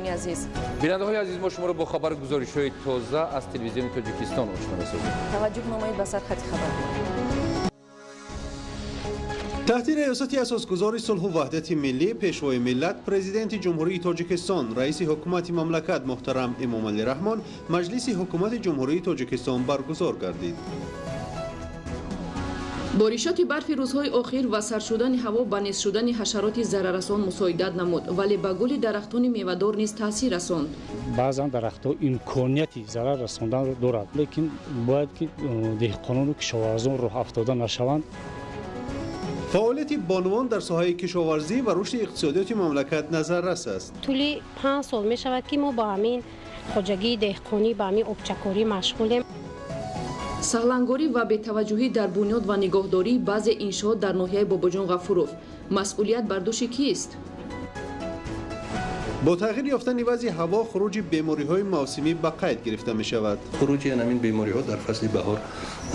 شنوندگان عزیز. بینندگان عزیز، ما شما را با خبر گزارش‌های تازه از تلویزیون تاجیکستان آشنا می‌سازیم. توجه نمایید به سرخط خبر. تحت ریاست اساسگزار صلح و وحدت ملی، پیشوای ملت، پرزیدنت جمهوری تاجیکستان، رئیس حکومت مملکت محترم امامعلی رحمان، مجلس حکومت جمهوری تاجیکستان برگزار گردید. بارشات برف روزهای اخیر و سرد شدن هوا به نیست شدن حشرات ضرررسان مساعدت نمود، ولی به گل درختان میوه‌دار نیز تاثیر رساند. بعضا درخت‌ها امکانیتی ضرر رساندن را دارد، لیکن باید که دهقانان و کشاورزان راه افتاده نشوند. فعالیت بانوان در ساحه کشاورزی و رشد اقتصادیات مملکت نظررس است. طولی 5 سال می شود که ما با همین خواجگی دهقانی با همین آبچکاری مشغولیم. سهلنگاری و بی‌توجهی در بنیاد و نگهداری بعضی انشاءات در ناحیه باباجان غفورов، مسئولیت بر دوش کیست؟ با تغییر یافتن وضع هوا، خروج بیماری‌های موسمی به قید گرفته می شود. خروج این بیماری‌ها در فصل بهار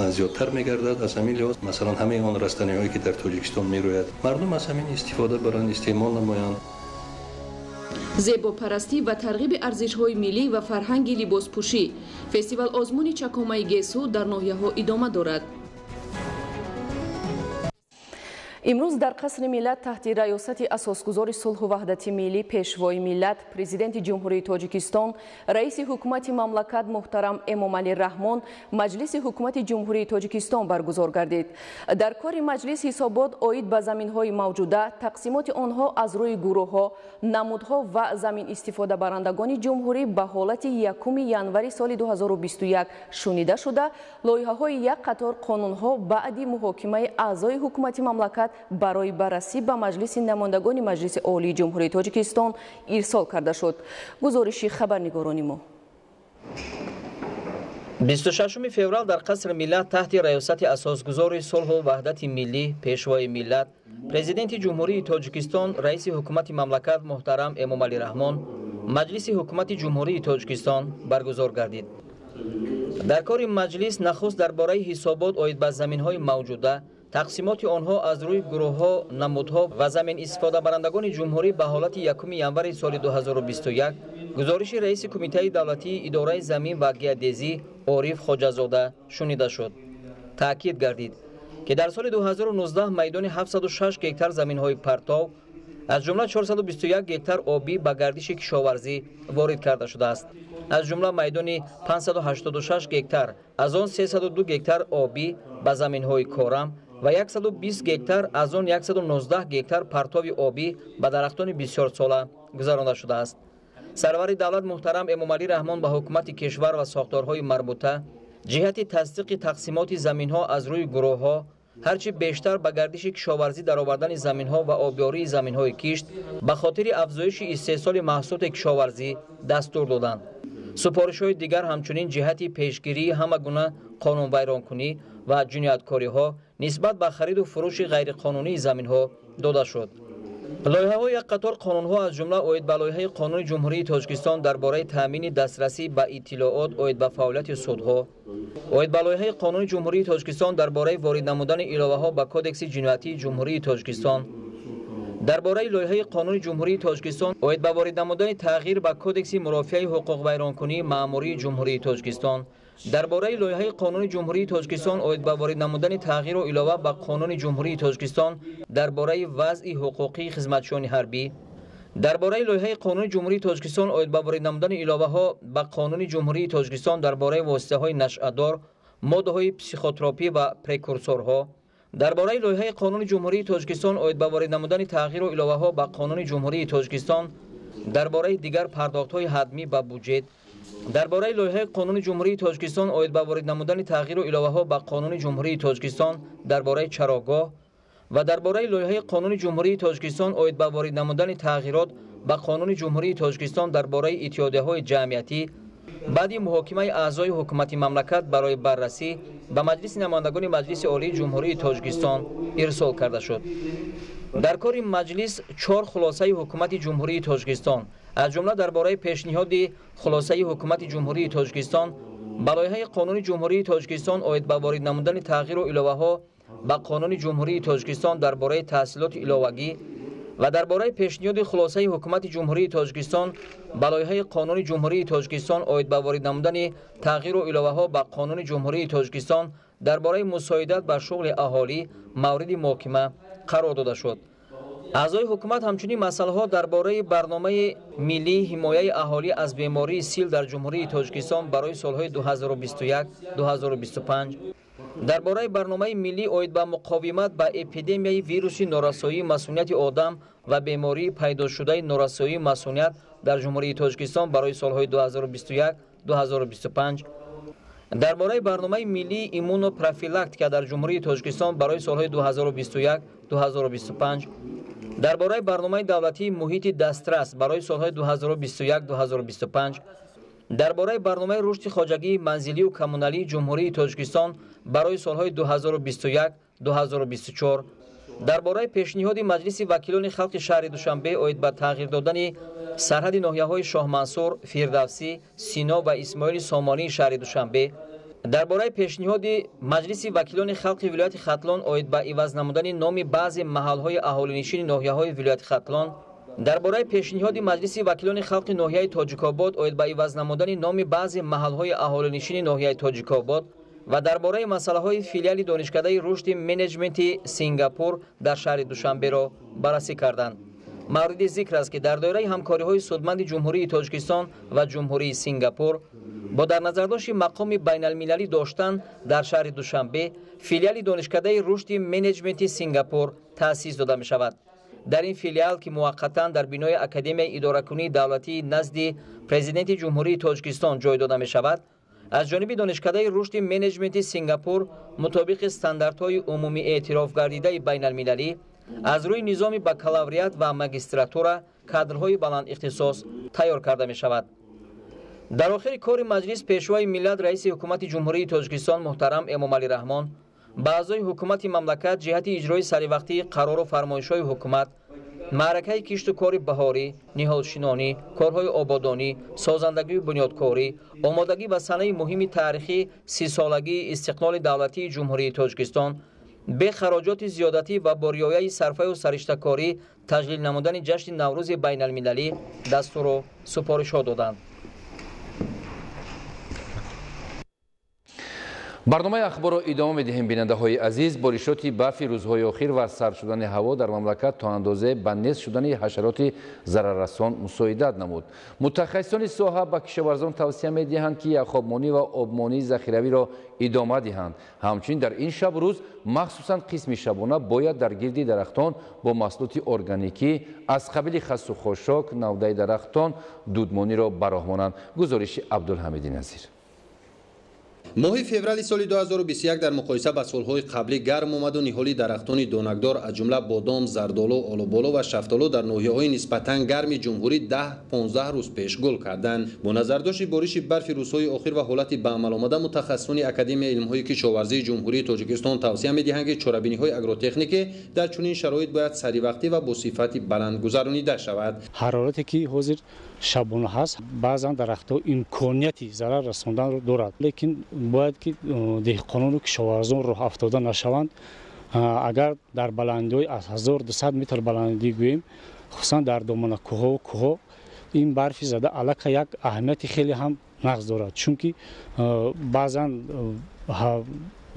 زیادتر می‌گردد. از همین لحاظ مثلا همه آن رستنی‌هایی که در تاجیکستان می‌روید، مردم از همین استفاده برند، استعمال نمایند. زیباپرستی و ترغیب ارزش‌های ملی و فرهنگ لباسپوشی، فستیوال آزمون چکامه گیسو در ناحیه‌ها ادامه دارد. امروز در قصر ملت تحت ریاست اساسگزار صلح و وحدت ملی، پیشوای ملت، پرزیدنت جمهوری تاجیکستان، رئیس حکومت مملکت محترم امامعلی رحمان، مجلس حکومت جمهوری تاجیکستان برگزار گردید. در کار مجلس حسابات عاید به زمین‌های موجوده، تقسیمات آنها از روی گروه‌ها، نمودها و زمین استفاده برندگان جمهوری به حالت 1 ینوری سال 2021 شنیده شده، لایحه‌های یک قطار قانون‌ها بعد محاکمه اعضای حکومت مملکت برای بررسی به مجلس نمایندگان مجلس عالی جمهوری تاجیکستان ارسال کرده شد. گزارش خبرنگاران ما. 26 فوریه در قصر ملت تحت ریاست اساسگزار صلح و وحدت ملی، پیشوای ملت، پرزیدنت جمهوری تاجیکستان، رئیس حکومت مملکت محترم امامعلی رحمان، مجلس حکومت جمهوری تاجیکستان برگزار گردید. در کار مجلس نخست درباره حسابات عاید به زمین‌های موجوده، تقسیمات آنها از روی گروه‌ها، نمودها و زمین استفاده برندگان جمهوری به حالت 1 ینوری سال 2021 گزارش رئیس کمیته دولتی اداره زمین و گیاه‌دزی عارف خواجه‌زاده شنیده شد. تاکید گردید که در سال 2019 میدان 706 گکتار زمین‌های پرتو از جمله 421 گکتار آبی به گردش کشاورزی وارد کرده شده است. از جمله میدان 586 گکتار از آن 302 گکتار آبی به زمین‌های کارم و 120 گکتار از آن 119 گکتار پرتو آبی به درختان بسیار ساله گذرانده شده است. سرور دولت محترم امامعلی رحمان به حکومت کشور و ساختارهای مربوطه جهت تصدیق تقسیمات زمین‌ها از روی گروه‌ها هرچی بیشتر به گردش کشاورزی درآوردن زمین‌ها و آبیاری زمین‌های کشت به خاطر افزایش استحصال محصولات کشاورزی دستور دادند. سپارش‌های دیگر همچنین جهت پیشگیری همه گونه قانون ویرانکنی و جنایتکاری‌ها نسبت به خرید و فروش غیرقانونی زمین‌ها داده شد. لایحه‌های یک قطار قانون‌ها از جمله عاید به لایحه قانون جمهوری تاجیکستان درباره تامین دسترسی به اطلاعات عاید به فعالیت سودها، عاید به لایحه قانون جمهوری تاجیکستان درباره وارد نمودن علاوه‌ها به کدکس جنایتی جمهوری تاجیکستان، درباره لایحه قانون جمهوری تاجیکستان عاید به وارد نمودن تغییر به کدکس مرافعه حقوق ویرانکنی مأموری جمهوری تاجیکستان، درباره لایحه قانون جمهوری تاجیکستان عاید به وارد نمودن تغییر و علاوه به قانون جمهوری تاجیکستان درباره وضع حقوقی خدمتچیان حربی، درباره لایحه قانون جمهوری تاجیکستان عاید به وارد نمودن علاوه‌ها به قانون جمهوری تاجیکستان درباره واسطه‌های نشأه‌دار، ماده‌های پسیخوتراپی و پرکورسورها، درباره لایحه قانون جمهوری تاجیکستان عاید به وارد نمودن تغییر و علاوه‌ها به قانون جمهوری تاجیکستان درباره دیگر پرداخت‌های حتمی به بودجه، درباره لایحه قانون جمهوری تاجیکستان عاید به وارد نمودن تغییر و علاوه‌ها به قانون جمهوری تاجیکستان درباره چراگاه و درباره لایحه قانون جمهوری تاجیکستان عاید به وارد نمودن تغییرات به قانون جمهوری تاجیکستان درباره اتحادیه‌های جمعیتی بعد محاکمه اعضای حکومت مملکت برای بررسی به مجلس نمایندگان مجلس عالی جمهوری تاجیکستان ارسال کرده شد. در کار مجلس 4 خلاصه حکومت جمهوری تاجیکستان از جمله درباره پیشنهاد خلاصه حکومت جمهوری تاجیکستان به لایحه قانون جمهوری تاجیکستان عاید به وارد نمودن تغییر و علاوه‌ها به قانون جمهوری تاجیکستان درباره تحصیلات علاوگی و درباره پیشنهاد خلاصه حکومت جمهوری تاجیکستان به لایحه قانون جمهوری تاجیکستان عاید به وارد نمودن تغییر و الوه‌ها به قانون جمهوری تاجیکستان درباره مساعدت به شغل اهالی مورد محاکمه قرار داده شد. اعضای حکومت همچنین مسائل‌ها درباره برنامه ملی حمایت اهالی از بیماری سیل در جمهوری تاجیکستان برای سال‌های 2021-2025 درباره برنامه ملی عاید به مقاومت با اپیدمیای ویروس نورسایی مسئولیت آدم و بیماری پیدا شده نورسایی مسئولیت در جمهوری تاجیکستان برای سال‌های 2021-2025 درباره برنامه ملی ایمونوپروفیلاکتیک در جمهوری تاجیکستان برای سال‌های 2021-2025 درباره برنامه دولتی محیط دسترس برای سال‌های 2021-2025 درباره برنامه رشد خواجگی منزلی و کمونالی جمهوری تاجیکستان برای سال‌های 2021-2024 درباره پیشنهاد مجلس وکیلان خلق شهر دوشنبه عاید به تغییر دادن سرحد ناحیه‌های شاه منصور، فردوسی، سینا و اسماعیل سامانی شهر دوشنبه درباره پیشنهاد مجلس وکیلان خلق ولایت ختلان عاید به عوض نمودن نام بعضی محل‌های اهالی‌نشین ناحیه‌های ولایت ختلان درباره پیشنهاد مجلس وکیلان خلق ناحیه تاجیک‌آباد عاید به عوض نمودن نام بعضی محل‌های اهالی‌نشین ناحیه تاجیک‌آباد و درباره مسائل‌های فیلیال دانشکده رشد منیجمنت سنگاپور در شهر دوشنبه را بررسی کردند. مورد ذکر است که در دایره همکاری‌های سودمند جمهوری تاجیکستان و جمهوری سنگاپور با در نظر داشت مقام بین‌المللی داشتن در شهر دوشنبه فیلیال دانشکده رشد منیجمنت سنگاپور تأسیس داده می‌شود. در این فیلیال که موقتاً در بنای اکادمی اداره‌کنی دولتی نزد پرزیدنت جمهوری تاجیکستان جای داده می‌شود، از جانب دانشکده رشد منیجمنت سنگاپور مطابق استانداردهای عمومی اعتراف گردیده بین‌المللی از روی نظام بکالوریات و ماجستراتورا کادرهای بلند اختصاص تیار کرده می‌شود. در آخر کار مجلس پیشوای ملت رئیس حکومت جمهوری تاجیکستان محترم امامعلی رحمان با اعضای حکومت مملکت جهت اجرای سریوقتی قرار و فرمایش‌های حکومت معرکه کشت و کار بهاری، نهالشینانی، کارهای آبادانی، سازندگی و بنیادکاری، آمادگی و صحنه مهم تاریخی 30 سالگی استقلال دولتی جمهوری تاجیکستان به خراجات زیادتی و با رعایت صرفه و سرشته‌کاری تجلیل نمودن جشن نوروز بین‌المللی دستور و سپارش‌ها دادند. برنامه اخبار را ادامه می‌دهیم. بیننده‌های عزیز، بارشات برفی روزهای اخیر و سرد شدن هوا در مملکت تا اندازه به نیست شدن حشرات ضرررسان مساعدت نمود. متخصصان ساحه به کشاورزان توصیه می‌دهند که یخابمانی و آبمانی ذخیروی را ادامه دهند. همچنین در این شب روز مخصوصاً قسم شبانه باید در گرد درختان با محصولات ارگانیکی از قبیل خس و خاشاک، نوده درختان، دودمانی را براهمانند. گزارش عبدالحمیدی نظیر. ماه فوریه سال 2021 در مقایسه با سالهای قبلی گرم آمد و نهال درختان دانکدار از جمله بادام، زردآلو، آلوبالو و شفتالو در ناحیه‌های نسبتاً گرم جمهوری 10-15 روز پیش گل کردند. با نظرداشت بارش برف روزهای اخیر و حالت به عمل آمده، متخصصان اکادمی علم‌های کشاورزی جمهوری تاجیکستان توصیه می‌دهند که چاره‌بینی‌های آگروتکنیکی در چنین شرایط باید سریع و با صفت بلند گذرانیده شود. حرارتی که حاضر شبانه هست، بعضا درخت‌ها امکانیتی ضرر رساندن رو دارد، لیکن باید که دهقانان و کشاورزان راه افتاده نشوند. اگر در بلندی‌های از 1200 متر بلندی گوییم، خصوصا در دامن کوه این برف زده علاقه یک اهمیت خیلی هم نقض دارد، چون که بعضا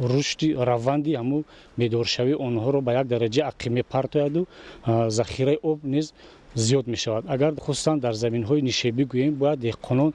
رشد روندی همو میدارشوی آنها رو به یک درجه عقیمه پرتاید و ذخیره آب نیز زیاد می شود. اگر خصوصا در زمین های نشیبی گوییم، باید دهقانان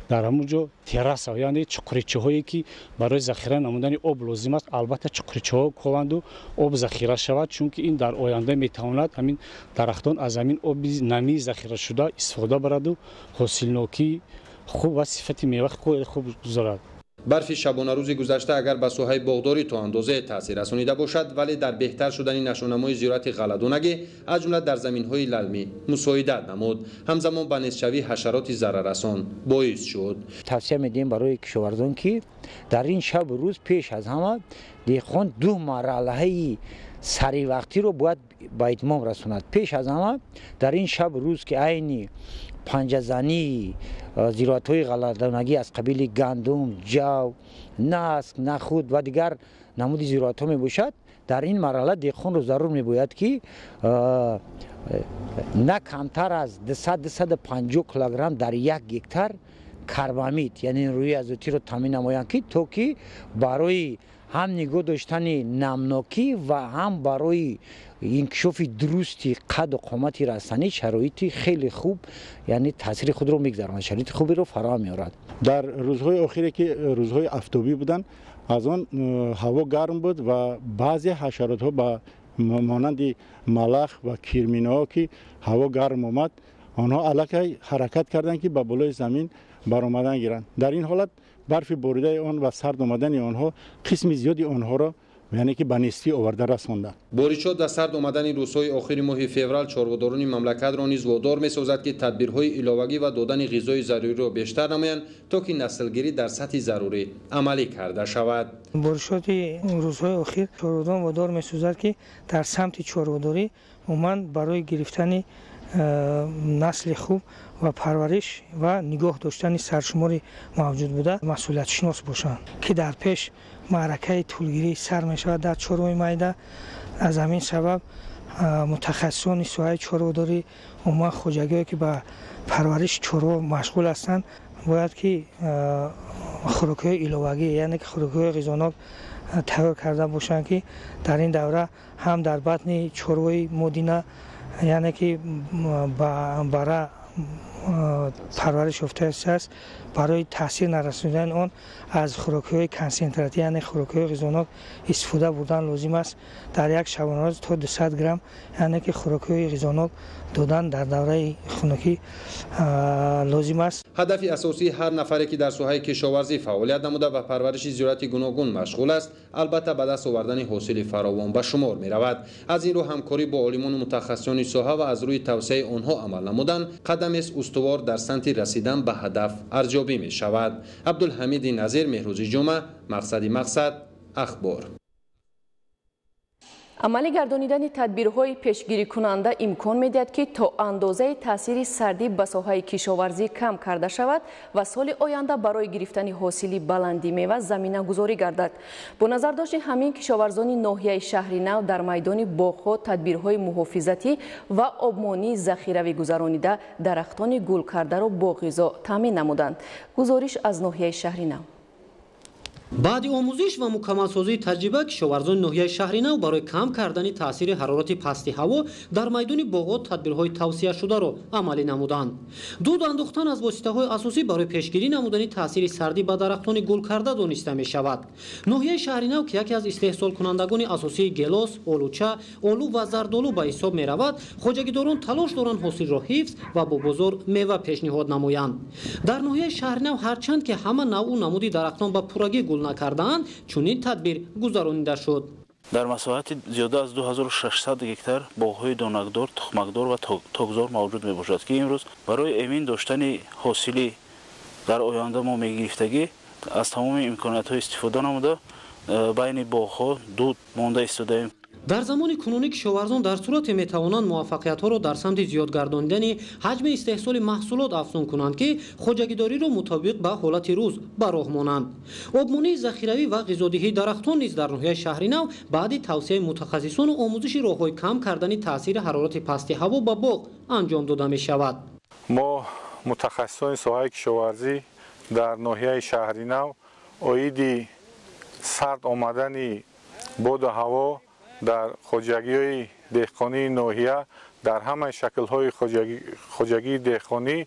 در همونجا تراس ها، یعنی چقریچه هایی که برای ذخیره نمودن آب لازم است، البته چقریچه ها کنند و آب ذخیره شود، چون که این در آینده می تواند همین درختان از همین آب نمی ذخیره شده استفاده برد و حاصلناکی خوب و صفت میوه خوب گذارد. برف شبانه روز گذشته اگر به ساحه باغداری تا اندازه تاثیر رسانیده باشد، ولی در بهتر شدن نشونمای زیارت غله‌دونگی از جمله در زمین‌های للمی مساعدت نمود. همزمان به نزدشوی حشرات ضرررسان باعث شد. توصیه می‌دیم برای کشاورزان که در این شب روز پیش از همه دهقان دو مرحله سریع وقتی رو باید به اتمام رساند. پیش از همه در این شب روز که عین پنجه زنی زیرات‌های غله‌دونگی از قبیل گندم، جو، نسک، نخود و دیگر نمود زیرات‌ها می باشد، در این مرحله دهقان رو ضرور میباید که نه کمتر از 250 کیلوگرم در یک هکتار کربامید یعنی روی ازوتی رو تامین نمایند که تو که برای هم نگاه داشتن نمناکی و هم برای انکشاف درستی قد و قامت رستنی شرایطی خیلی خوب یعنی تاثیر خود رو میگذارند، شرایط خوبی رو فراهم میارد. در روزهای اخیری که روزهای آفتابی بودن از آن هوا گرم بود و بعضی حشرات ها با مانند ملخ و کیرمینه ها که هوا گرم آمد آنها الکی حرکت کردند که به بالای زمین برآمدن گیرند. در این حالت برف باریده آن و سرد آمدن آنها قسم زیادی آنها را یعنی که به نیستی آورده رسانده. بارشات و سرد آمدن روزهای آخر ماه فوریه چاره‌داران مملکت را نیز وادار می‌سازد که تدبیرهای علاوه‌ای و دادن غذای ضروری را بیشتر نمایند تا که نسل‌گیری در سطح ضروری عملی کرده شود. بارشات روزهای آخر چاره‌داران وادار می‌سازد که در سمت چاره‌داری عموماً برای گرفتن نسل خوب و پرورش و نگاه داشتن سرشماری موجود بوده مسئولیت شناس باشند که در پیش معرکه طولگیری سر می شود در چهارم میده. از همین سبب متخصصان سوای چهاره‌داری عموما خوجگی‌هایی که به پرورش چهاره‌ها مشغول هستند باید که خوراک‌های علاوه‌ای یعنی که خوراک‌های غذاناک تیار کرده باشند که در این دوره هم در بطن چهاره‌های مدینه یعنی که برای پرورش یافته است برای تاثیر نرساندن آن از خوراک‌های کنسنتراتیو یعنی خوراک‌های غذاناک استفاده بردن لازم است. در یک شبانه روز تا 200 گرم یعنی که خوراک‌های غذاناک دادن در دوره خنکی لازم است. هدف اساسی هر نفری که در ساحه کشاورزی فعالیت نموده و پرورش زراعت گوناگون مشغول است البته به دست آوردن حاصل فراوان به شمار می رود. از این رو همکاری با عالمان و متخصصان ساحه و از روی توسعه آنها عمل نمودن قدم است استوار در سمت رسیدن به هدف ارزیابی می شود. عبدالحمید نظیر، مهروز جمعه، مقصد اخبار. عملی گردانیدن تدبیرهای پیشگیری کننده امکان می‌دهد که تا اندازه تاثیر سردی به ساحه کشاورزی کم کرده شود و سال آینده برای گرفتن حاصل بلندی میوه زمینه گذاری گردد. با نظر داشت همین کشاورزان ناحیه شهر نو در میدان باغ‌ها تدبیرهای محافظتی و آبمانی ذخیروی گذرانیده درختان گل کرده را با غذا تامین نمودند. گزارش از ناحیه شهر نو. بعد آموزش و مکمل‌سازی تجربه کشاورزان ناحیه شهر نو برای کم کردن تاثیر حرارت پستی هوا در میدان باغات تدبیرهای توصیه شده را عملی نمودند. دود انداختن از واسطه‌های اساسی برای پیشگیری نمودن تاثیر سردی به درختان گل کرده دانسته می شود. ناحیه شهر نو که یکی از استحصال کنندگان اساسی گیلاس، آلوچه، آلو و زردآلو به حساب می رود، خوجگیداران تلاش دارند حاصل را حفظ و با بازار میوه پیشنهاد نمایند. در ناحیه شهر نو هرچند که همه نوع و نمودی درختان به پورگی گل نکردند چنین تدبیر گذرانیده شد. در مساحت زیاده از 2600 هکتار باغ‌های دانکدار، تخمکدار و تاک‌زار موجود میباشد که امروز برای امین داشتن حاصلی در آینده ما میگرفتگی از تمام امکانات‌ها استفاده نموده بین باغ‌ها دود مانده ایستاده‌ایم. در زمان کنونی کشاورزان در صورت میتوانند موفقیت‌ها را در سمت زیاد گردانیدن حجم استحصال محصولات افزون کنند که خوجگیداری را مطابق به حالت روز به راه مانند. آبمانی ذخیروی و غذادهی درختان نیز در ناحیه شهر نو بعد توصیه متخصصان و آموزش راه‌های کم کردن تاثیر حرارت پستی هوا به باغ انجام داده می شود. ما متخصصان ساحه کشاورزی در ناحیه شهر نو عاید سرد آمدن باد و هوا در خوجگی‌های دهقانی ناحیه در همه شکل‌های خوجگی دهقانی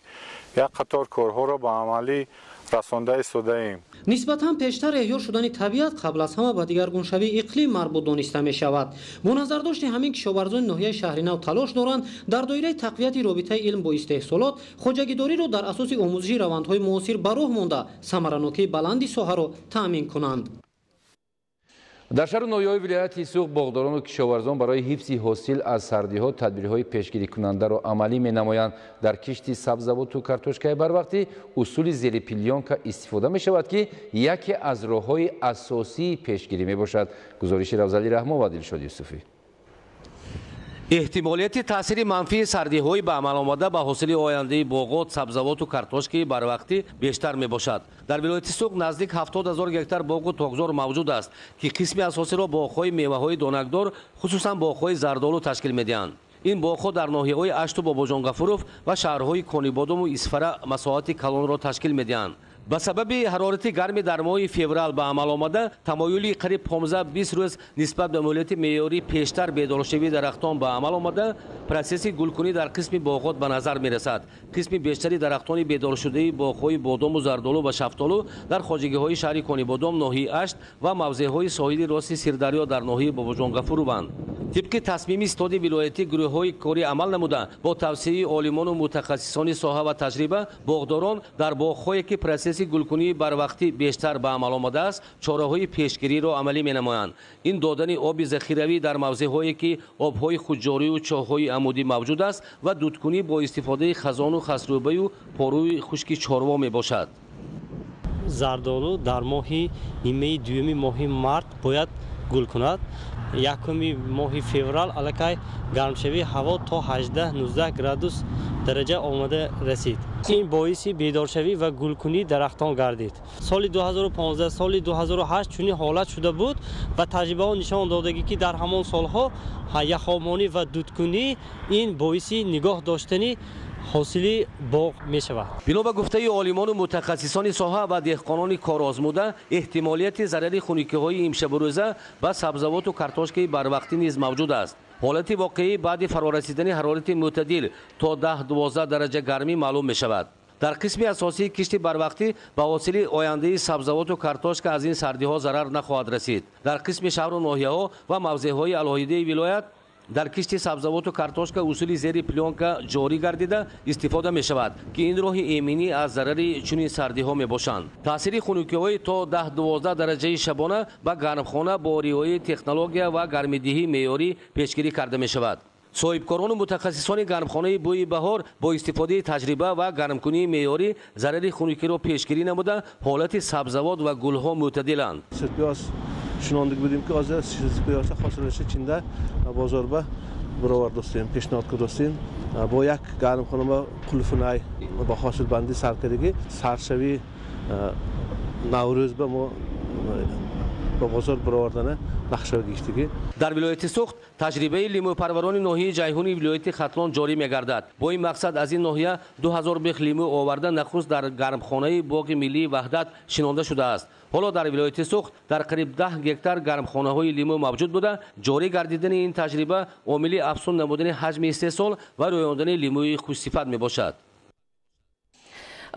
یک قطار کارها را به عملی رسانده ایستاده‌ایم. نسبتاً پیشتر احیا شدن طبیعت قبل از همه به دیگرگونشوی اقلیم مربوط دانسته می شود. با نظر داشت همین کشاورزان ناحیه شهر نو تلاش دارند در دایره تقویت رابطه علم با استحصالات خوجگیداری را در اساس آموزشی روندهای معاصر به راه مانده ثمراناکی بلندی ساحه را تامین کنند. در شهر نویای ولایت سوق باغداران و کشاورزان برای حفظ حاصل از سردی‌ها تدبیرهای پیشگیری کننده را عملی می‌نمایند. در کشت سبزیجات و کارتوشکای بروقتی اصول زیر پیلیانکا استفاده می‌شود که یکی از راه‌های اساسی پیشگیری می‌باشد. گزارش روزلی رحمان و دلشاد یوسفی. احتمالیت تاثیر منفی سردی‌های به عمل آمده به حاصل آینده باغات، سبزیجات و کارتوشکی بروقتی بیشتر میباشد. در ولایت سوق نزدیک 70,000 گکتار باغ و تاکزار موجود است که قسم اساسی را باغ‌های میوه‌های دانکدار خصوصا باغ‌های زردآلو تشکیل می‌دهند. این باغ‌ها در ناحیه‌های اشت و باباجان‌غفورов و شهرهای کنیبادم و اسفره مساحت کلان را تشکیل می‌دهند. به سبب حرارت گرمی در ماه فوریه به عمل آمده، تمایلی قریب 15-20 روز نسبت به مولت معیاری پیشتر بیدارشوی درختان به عمل آمده، پروسس گلکنی در قسم باغات به نظر می رسد. قسم بیشتری درختان بیدار شده باغ‌های بادام و زردآلو و شفتالو در خواجگی‌های شهر کنیبادم، ناحیه اشت و موضع‌های ساحلی راست سیردریا در ناحیه باباجان‌غفور بند. طبق تصمیم استاد ولایتی گروه‌های کاری عمل نموده، با توصیه عالمان و متخصصان ساحه و تجربه، باغداران در باغ‌هایی که پروسس گلکنی بر وقتی بیشتر به عمل آمده است، چاره‌های پیشگیری را عملی می‌نمایند. این دادن آب ذخیروی در موضع‌هایی که آب‌های خودجاری و چاه‌های عمودی موجود است و دودکنی با استفاده خزان و خسروبه و پاروی خشک چاروا میباشد. زردآلو در نیمه دوم ماه مارت باید گل کند. یکم ماه فوریه الکی گرمشوی هوا تا 18-19 گرادوس درجه آمده رسید. این باعث بیدارشوی و گلکنی درختان گردید. سال 2015 سال 2008 چنین حالت شده بود و تجربه ها نشان دادگی که در همان سالها یخامانی و دودکنی این باعث نگاه داشتنی حاصل باغ می شود. بنا به گفته عالمان و متخصصان ساحه و دهقانان کارآزموده، احتمالیت ضرر خنکی‌های امشب و روزه و سبزیجات و کارتوشکی بر وقتی نیز موجود است. حالت واقعی بعد فرارسیدن حرارت معتدل تا 10-12 درجه گرمی معلوم می شود. در قسم اساسی کشت بر وقتی به واسطه آینده سبزیجات و کارتوشک از این سردی ها ضرر نخواهد رسید. در قسم شهر و ناحیه ها و موضع‌های علاهیده ولایت در کشت سبزیجات و کارتوشک اصول زیر پلانکا جاری گردیده استفاده می شود که این راه ایمنی از ضرر چنین سردی ها می باشند. تاثیر خنکی‌های تا 10-12 درجه شبانه به گرمخانه با رعایت تکنولوژیا و گرمایدهی معیاری پیشگیری کرده می شود. صاحبکاران و متخصصان گرمخانه بوی بهار با استفاده تجربه و گرمکنی معیاری ضرر خنکی را پیشگیری نموده حالت سبزیجات و گل‌ها معتدلند. شنونده بودیم که از سپیاس خاصرش چنده بازار به برآورد داشتیم، پیشنهاد کردیم با یک گرمخانه با قلفنای با حاصل بندی سرکردگی سرشوی نوروز به ما با بازار برآوردن نقشه گشتگی. در ولایت سوخت تجربه لیمو پروران ناحیه جیهونی ولایت ختلان جاری می‌گردد. با این مقصد از این ناحیه 2000 بیخ لیمو آورده نخست در گرمخانه باغ ملی وحدت شنانده شده است. حالا در ولایت سوخت در قریب 10 گکتار گرمخانه‌های لیمو موجود بوده. جاری گردیدن این تجربه عامل افزون نمودن حجم استحصال و رویاندن لیموی خوش‌صفت میباشد.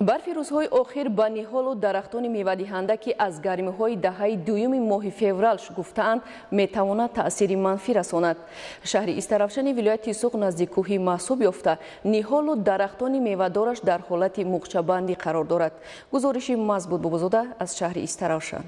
برفی روزهای اخیر به نهال و درختان میوه‌دهنده که از گرمی‌های دهه دوم ماه فوریه شکفته‌اند می‌تواند تأثیر منفی رساند. شهر استرافشن ولایت سوق نزدیک کوه محسوب یافته نهال و درختان میوه‌دارش در حالت مغچه‌بندی قرار دارد. گزارش مضبوط بابازاده از شهر استرافشن.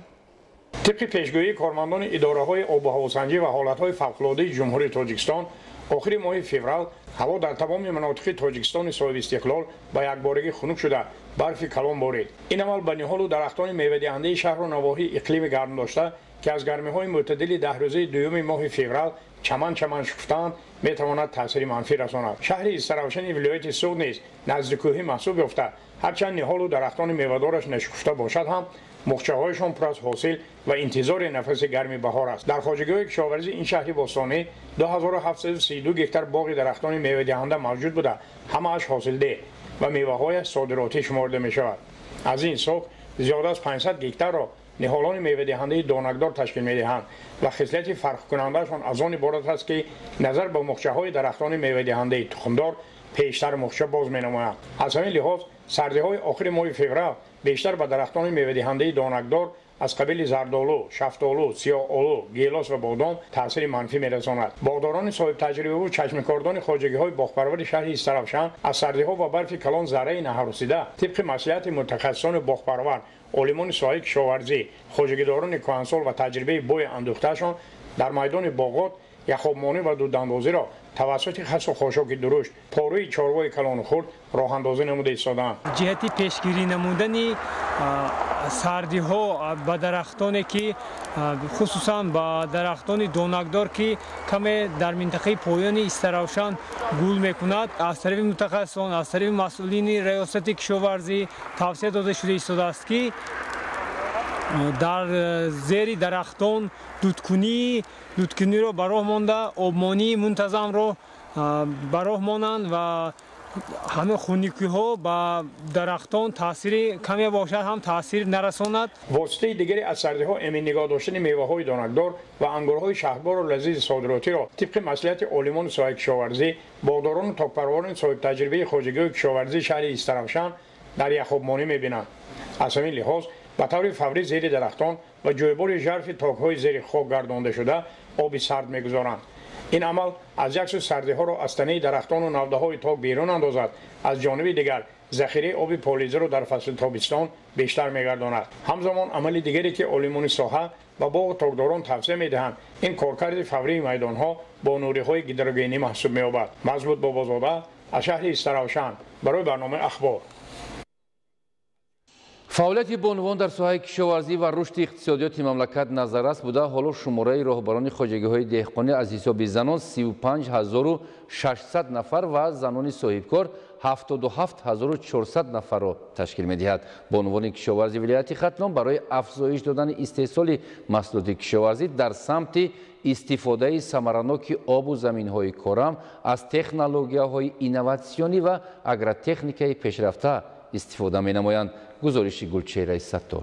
طبق پیشگویی کارمندان اداره‌های آب و هواسنجی و حالت‌های فوق‌العاده جمهوری تاجیکستان، آخر ماه فوریه هوا در تمام مناطق تاجیکستان صاحب استقلال با یکبارگی خنک شده برف کلان بارید. این عمل به نهال و درختان میوه‌دهنده شهر و نواحی اقلیم گرم داشته که از گرمی‌های معتدل 10 روزه دوم ماه فوریه چمن شکفتند میتواند تاثیر منفی رساند. شهر استرافشن ولایت سوق نیز نزدیک کوه محسوب یافته هرچند نهال و درختان میوه‌دارش نشکفته باشد هم مغچه‌هایشان پر از حاصل و انتظار نفس گرم بهار است. در خواجگی‌های کشاورزی این شهر باستانی 2732 گکتار باغ درختان میوه‌دهنده موجود بوده، همه‌اش حاصلده و میوه‌های صادراتی شمرده می‌شود. از این سوق زیاد از 500 گکتار را نهالان میوه‌دهنده دانکدار تشکیل می‌دهند و خصلت فرق کننده‌شان از آن عبارت است که نظر به مغچه‌های درختان میوه‌دهنده تخمدار پیشتر مغچه باز می‌نمایند. از همین لحاظ سردی‌های آخر ماه فوریه بیشتر به درختان میوه‌دهنده دانکدار از قبیل زردآلو، شفتالو، سیاه‌آلو، گیلاس و بادام تاثیر منفی می‌رساند. باغداران صاحب تجربه و چشمکاردان خواجگی‌های باغپرور شهر استرافشن از سردی‌ها و برف کلان ضرر نهرسیده طبق مصلحت متخصصان باغپرور، عالمان ساحه کشاورزی، خواجگیداران کهنسال و تجربه بوی اندوخته‌شان در میدان باغات یخابمانی و دوداندازی را توسط خس و خاشاک درشت پاروی چارگاه کلان خرد راه اندازی نموده ایستادند. جهت پیشگیری نمودن سردی ها به درختانی که خصوصا با درختان دونکدار که کم در منطقه پایان استراوشان گل میکند، از طریق متخصصان از طریق مسئولین ریاست کشاورزی توصیه داده شده ایستاده است که در زیر درختان دودکنی را براه مانده، آبمانی منتظم را براه مانند و همه خونیکی ها با درختان تاثیر کمی باشد هم تاثیر نرساند. واسطه دیگری از سردی ها امین نگاه داشتن میوه های دانکدار و انگورهای شهردار و لذیذ صادراتی را طبق مصلحت عالمان ساحه کشاورزی، باغداران و تاکپروان صاحب تجربه خواجگی کشاورزی شهر استراوشان در یخابمانی میبینند. از همین لحاظ به طور فوری زیر درختان و جویبار ژرف تاک‌های زیر خاک گردانده شده آب سرد می‌گذارند. این عمل از یک سو سردی ها را از تنه درختان و نوده های تاک بیرون اندازد، از جانب دیگر ذخیره آب پالیزه را در فصل تابستان بیشتر می‌گرداند. همزمان عمل دیگری که عالمان ساحه و باغ تاکداران توصیه می‌دهند این کارکرد فوری میدان‌ها با نوری‌های گیدروگینی محسوب می‌یابد. مضبوط بابازاده از شهر استراوشان برای برنامه اخبار. فعالیتی به عنوان در ساحه کشاورزی و رشد اقتصادیات مملکت نظررس بوده. حالا شماره راهبران خواجگی‌های دهقانی از حساب زنان 35600 نفر و زنان صاحبکار 77400 نفر را تشکیل می‌دهد. به عنوان کشاورزی ولایت ختلان برای افزایش دادن استحصال محصولات کشاورزی در سمت استفاده ثمرناک آب و زمین‌های کارم از تکنولوژی‌های اینوواسیونی و اگرتکنیکای پیشرفته استفاده می‌نمایند. گزارش گلچهره ستار.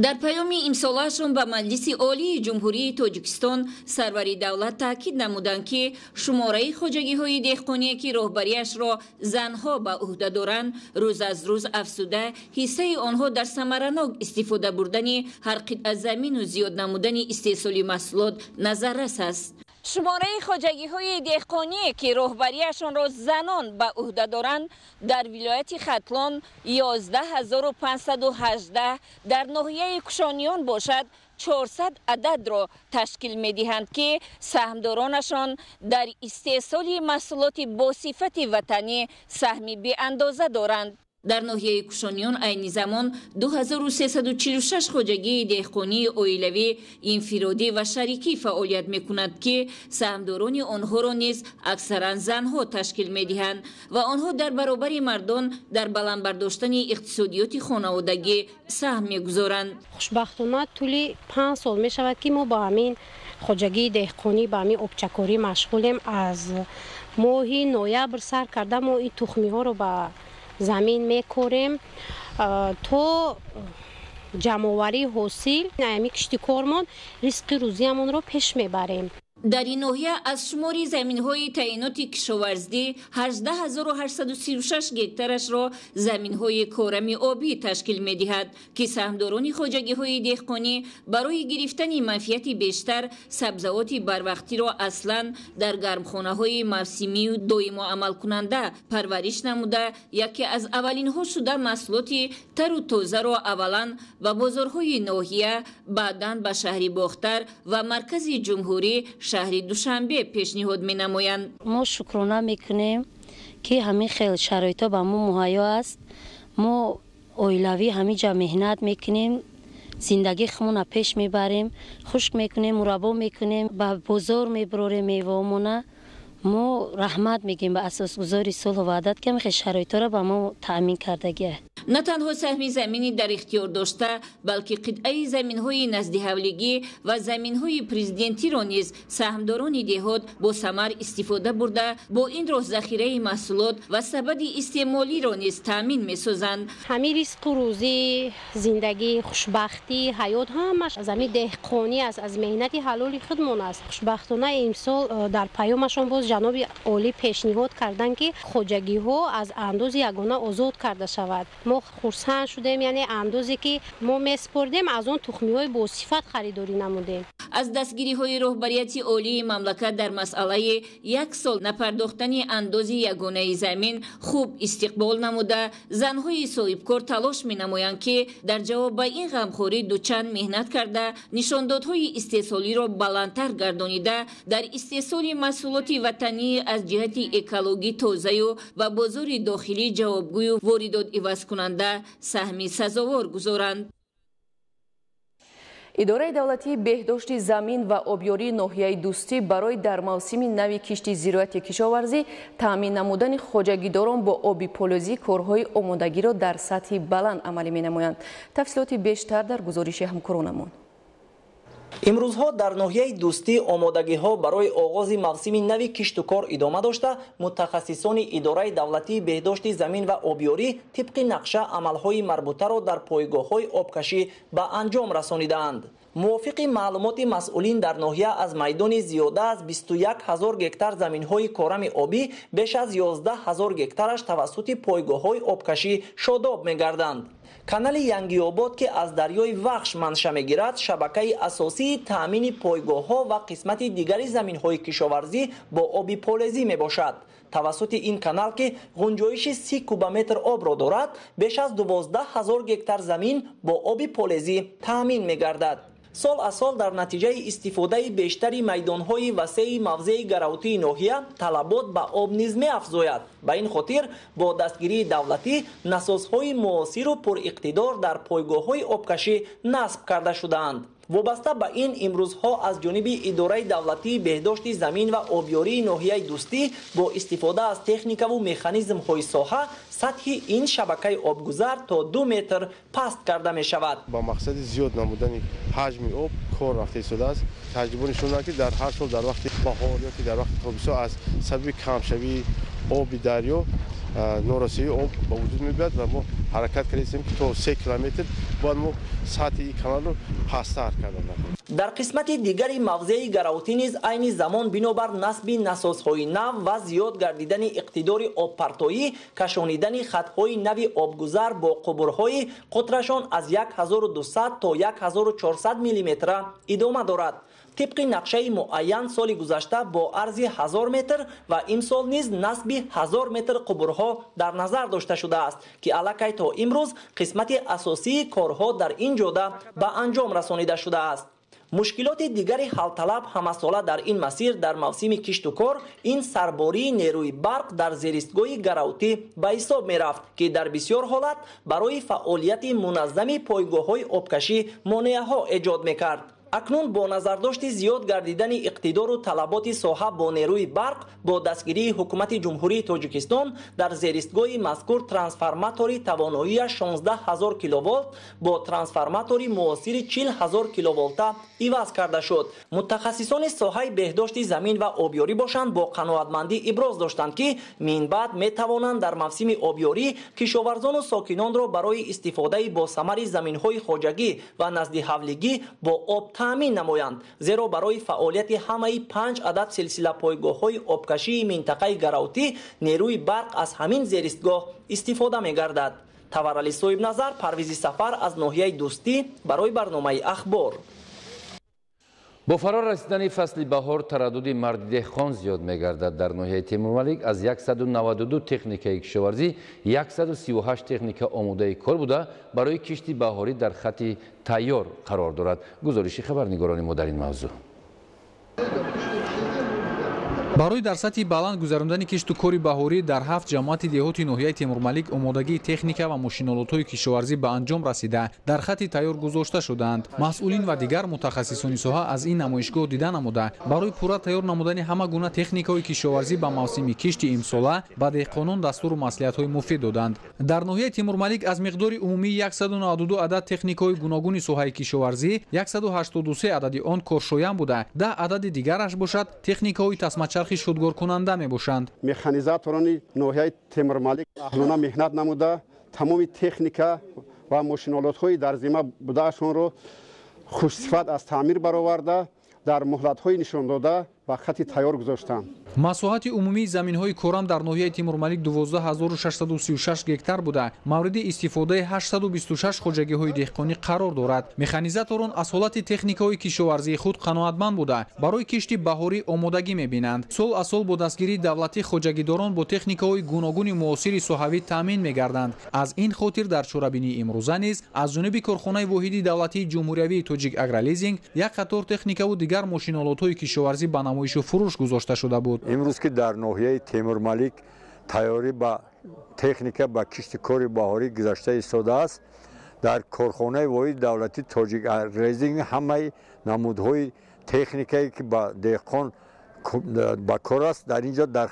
در پیام امساله‌شان به مجلس عالی جمهوری تاجیکستان سروری دولت تاکید نمودند که شماره خواجگی‌های دهقانی که راهبری‌اش را زنها به عهده دارند روز از روز افزوده، حصه آنها در ثمرناک استفاده بردن هر قطعه زمین و زیاد نمودن استحصال محصولات نظررس است. شماره خواجگی‌های دهقانی که راهبری‌شان را زنان به عهده دارند در ولایت ختلان 11518 در ناحیه کشانیان باشد 400 عدد را تشکیل می‌دهند که سهمدارانشان در استحصال محصولات با صفت وطنی سهمی به اندازه دارند. در ناحیه کشانیان عین زمان 2346 خواجگی دهقانی اویلوی انفرادی و شریکی فعالیت می‌کند که سهمداران آنها را نیز اکثرا زنها تشکیل می‌دهند و آنها در برابر مردان در بلند برداشتن اقتصادیات خانوادگی سهم می‌گذارند. خوشبختانه طول 5 سال می‌شود که ما با همین خواجگی دهقانی با همین آبچکاری مشغولیم. از ماه نوامبر سر کرده ما این تخمی‌ها رو با زمین میکوریم تا جمع‌آوری حاصل نمی کشتی کارمان ریسک روزیمون رو پیش میبریم. در این ناحیه از شمار زمین‌های تعینات کشاورزی 18836 گکترش را زمین‌های کارم آبی تشکیل می‌دهد که سهمداران خواجگی‌های دهقانی برای گرفتن منفعت بیشتر سبزیجات بروقتی را اصلاً در گرمخانه‌های موسمی و دائم عمل کننده پرورش نموده، یکی از اولین‌ها شده محصولات تر و تازه را اولاً و بازارهای ناحیه، بعداً به شهر باختر و مرکز جمهوری شهر دوشنبه پیشنهاد می‌نمایند. ما شکرانه میکنیم که همین خیلی شرایطا به ما مهیا است. ما اویلوی همینجا مهنت میکنیم، زندگی خمون پیش میبریم، خشک میکنیم، مربا میکنیم، به بازار میبریم میوه‌مون. ما رحمت میگیم به اساسگذاری صلح و وحدت که همین شرایطا را به ما تأمین کردگیه. نه تنها سهم زمینی در اختیار داشته بلکه قطعه زمین‌های نزد حولگی و زمین‌های پرزیدنتی را نیز سهمداران دهات با ثمر استفاده برده با این راه ذخیره محصولات و سبد استعمالی را نیز تامین می‌سازند. همین ریسک روزی، زندگی، خوشبختی، حیات همش از همین دهقانی است، از مهنت حلال خودمون است. خوشبختانه امسال در پیامشون باز جناب عالی پیشنهاد کردند که خواجگی‌ها از اندوز یگانه آزاد کرده شود. ما خرسند شدیم، یعنی اندازی که ما میسپردیم از اون تخمی‌های با صفت خریداری نمودیم. از دستگیری‌های رهبریت عالی مملکت در مسئله یک سال نپرداختن اندازی یگانه زمین خوب استقبال نموده، زن‌های صاحبکار تلاش می‌نمایند که در جواب این غمخوری دوچند مهنت کرده نشاندادهای استحصالی را بلندتر گردانیده در استحصال محصولات وطنی از جهت اکولوژی تازه و بازار داخلی جوابگوی و واردات عوض کننده سهمی سزاوار گذارند. اداره دولتی بهداشت زمین و آبیاری ناحیه دوستی برای در موسم نو کشتی زراعتی کشاورزی تامین نمودن خواجگیداران با آبی پولوزی کارهای آمادگی را در سطح بلند عملی می‌نمایند. تفصیلات بیشتر در گزارش همکارانمان. امروزها در ناحیه دوستی آمادگی‌ها برای آغاز موسم نو کشت و کار ادامه داشته، متخصصان اداره دولتی بهداشت زمین و آبیاری طبق نقشه عملهای مربوطه را در پایگاه‌های آبکشی به انجام رسانیدند. موافق معلومات مسئولین در ناحیه از میدان زیاده از 21,000 گکتار زمین‌های کارم آبی بیش از 11,000 گکتارش توسط پایگاه‌های آبکشی شاداب می‌گردند. کانال ینگی آباد که از دریای وخش منشأ می‌گیرد، شبکه اساسی تامین پایگاه‌ها و قسمت دیگری زمین‌های کشاورزی با آبی پولوزی میباشد. توسط این کانال که گنجایش 30 کوبمتر آب را دارد، بیش از 12,000 گکتار زمین با آبی پولوزی تامین می‌گردد. سال از سال در نتیجه استفاده بیشتری میدانهای وسیع موضع گروتی ناحیه طلبات به آب نیز می‌افزاید. به این خاطر با دستگیری دولتی نسازهای معاصر و پر اقتدار در پایگاه‌های آبکشی نصب کرده شدند. وابسته به این امروزها از جانب اداره دولتی بهداشت زمین و آبیاری ناحیه دوستی با استفاده از تکنیک و مکانیزم های ساحه سطح این شبکه آبگذر تا 2 متر پست کرده می شود. با مقصد زیاد نمودن حجم آب کار رفته شده است. تجربه نشون داده که در هر سال در وقت بهار یا در وقت تابستان از سبب کمشوی آب دریا نورسایی آب به وجود میاد و ما حرکت کردیم که تا 3 کیلومتر باید ما سطح این کانال رو پست‌تر کردیم. در قسمت دیگری موضع گروتی نیز عین زمان بنابر نصب نسازهای نو و زیاد گردیدن اقتدار آب پرتایی کشانیدن خطهای نو آبگذر با قبرهای قطرشان از 1200 تا 1400 میلیمتر ادامه دارد. طبق نقشه معین سال گذشته با عرض 1000 متر و امسال نیز نصب 1000 متر قبرها در نظر داشته شده است که الکی تا امروز قسمت اساسی کارها در این جاده به انجام رسانیده شده است. مشکلات دیگری حل طلب همساله در این مسیر در موسم کشت و کار این سرباری نیروی برق در زیرستگاه گروتی به حساب می رفت که در بسیار حالت برای فعالیت منظم پایگاه‌های آبکشی مانع‌ها ایجاد می کرد. اکنون با نظرداشت زیاد گردیدن اقتدار و طلبات ساحه با نیروی برق با دستگیری حکومت جمهوری تاجیکستان در زیرستگاه مذکور ترانسفورماتوری توانایی 16000 کیلوولت با ترانسفورماتوری معاصر 40000 کیلوولت عوض کرده شد. متخصصان ساحه بهداشت زمین و آبیاری باشند با قناعتمندی ابراز داشتند که من بعد می توانند در موسم آبیاری کشاورزان و ساکنان را برای استفاده با ثمر زمین‌های خواجگی و نزد حولگی با آب تامین نمایند، زیرا برای فعالیت همه 5 عدد سلسله پایگاه‌های آبکشی منطقه گروتی نیروی برق از همین زیرستگاه استفاده می‌گردد. تورعلی صاحب نظر، پرویز سفر از ناحیه دوستی برای برنامه اخبار. با فرار رسیدن فصل بهار تردد مرد دهقان زیاد می‌گردد. در ناحیه تیمورملک از 192 تکنیک کشاورزی 138 تکنیک آماده کار بوده برای کشتی بهاری در خط تیار قرار دارد. گزارش خبرنگاران ما در این موضوع. برای در سطح بلند گذراندن کشت و کاری بهاری در 7 جماعت دهاتی ناحیه تیمورملک آمادگی تکنیک و ماشین‌آلات‌های کشاورزی به انجام رسیده در خط تیار گذاشته شدند. مسئولین و دیگر متخصصان ساحه از این نمایشگاه دیده نموده برای پورا تیار نمودن همه گونه تکنیک‌های کشاورزی به موسم کشت امساله به دهقانان دستور و مصلحت‌های مفید دادند. در ناحیه تیمورملک از مقدار عمومی 192 عدد تکنیک‌های گوناگون ساحه کشاورزی 183 عدد آن کارشایان بوده، 10 عدد دیگرش باشد تکنیک‌های تسمه شدگار کننده می باشند. مکانیزاتوران ناحیه تیمورملک اهلانه مهنت نموده تمام تکنیکا و ماشین‌آلات‌های در ذمه بوده‌شان را خوش صفت از تعمیر برآورده در مهلت‌های نشان داده و خط تیار گذاشتند. масоҳати умумии заминҳои корам дар ноҳияи Тимурмалик 12636 гектар буда мавриди истифодаи 826 хоҷагиҳои деҳқонӣ қарор дорад. Механизаторон аз ҳолати техникаҳои кишоварзии худ қаноатманд буда барои кишти баҳорӣ омодагӣ мебинанд. сол аз сол бо дастгирии давлатӣ хоҷагидорон бо техникаҳои гуногуни муосири соҳавӣ таъмин мегарданд. аз ин хотир дар чорабинии имрӯза низ аз ҷониби корхонаи воҳиди давлатии ҷумҳуриявии Тоҷик Агролизинг як қатор техникаву дигар мошиноалотҳои кишоварзӣ ба намоишу фурӯш гузошта шуда буд. имрӯз ки дар ноҳияи Темурмалик тайёрӣ ба техника ба кишти кори баҳорӣ гузашта истодааст. дар корхонаи воҳиди давлати Тоҷик Агролизинг ҳамаи намудҳои техникае ки ба деҳқон ба кор аст дар инҷо дар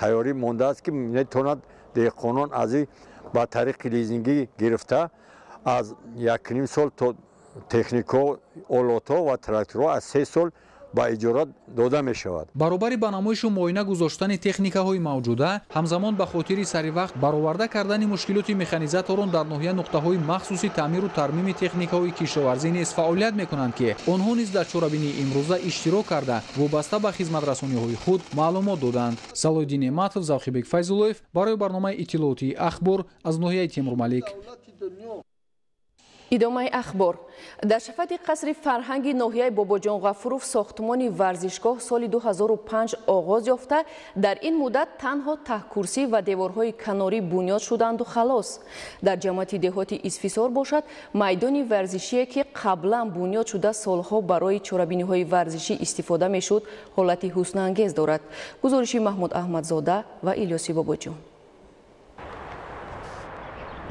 тайёрӣ мондааст ки метавонад деҳқонон аз ин ба тариқи лизингӣ гирифта аз 1.5 сол то техникаҳо олотҳо ва тракторҳо аз 3 сол ба иҷора дода мешавад. баробари ба намоишу муоина гузоштани техникаҳои мавҷуда ҳамзамон ба хотири саривақт бароварда кардани мушкилоти механизаторон дар ноҳия нуқтаҳои махсуси таъмиру тармими техникаҳои кишоварзӣ низ фаъолият мекунанд ки онҳо низ дар чорабинии имрӯза иштирок карда вобаста ба хизматрасониҳои худ маълумот доданд. Салоиддин Неъматов, Завхибек Файзуллоев барои барномаи иттилоотии ахбор аз ноҳияи Темурмалик. идомаи ахбор. дар шафати қасри фарҳанги ноҳияи Бобоҷон Ғафуров сохтмони варзишгоҳ соли 2005 оғоз ёфта, дар ин муддат танҳо таҳкурсӣ ва деворҳои канорӣ бунёд шуданду халос. дар ҷамъияти деҳоти Исфисор бошад майдони варзишие ки қаблан бунёд шуда солҳо барои чорабиниҳои варзишӣ истифода мешуд, ҳолати ҳуснангез дорад. гузориши Маҳмуд Аҳмадзода ва Илёси Бобоҷон.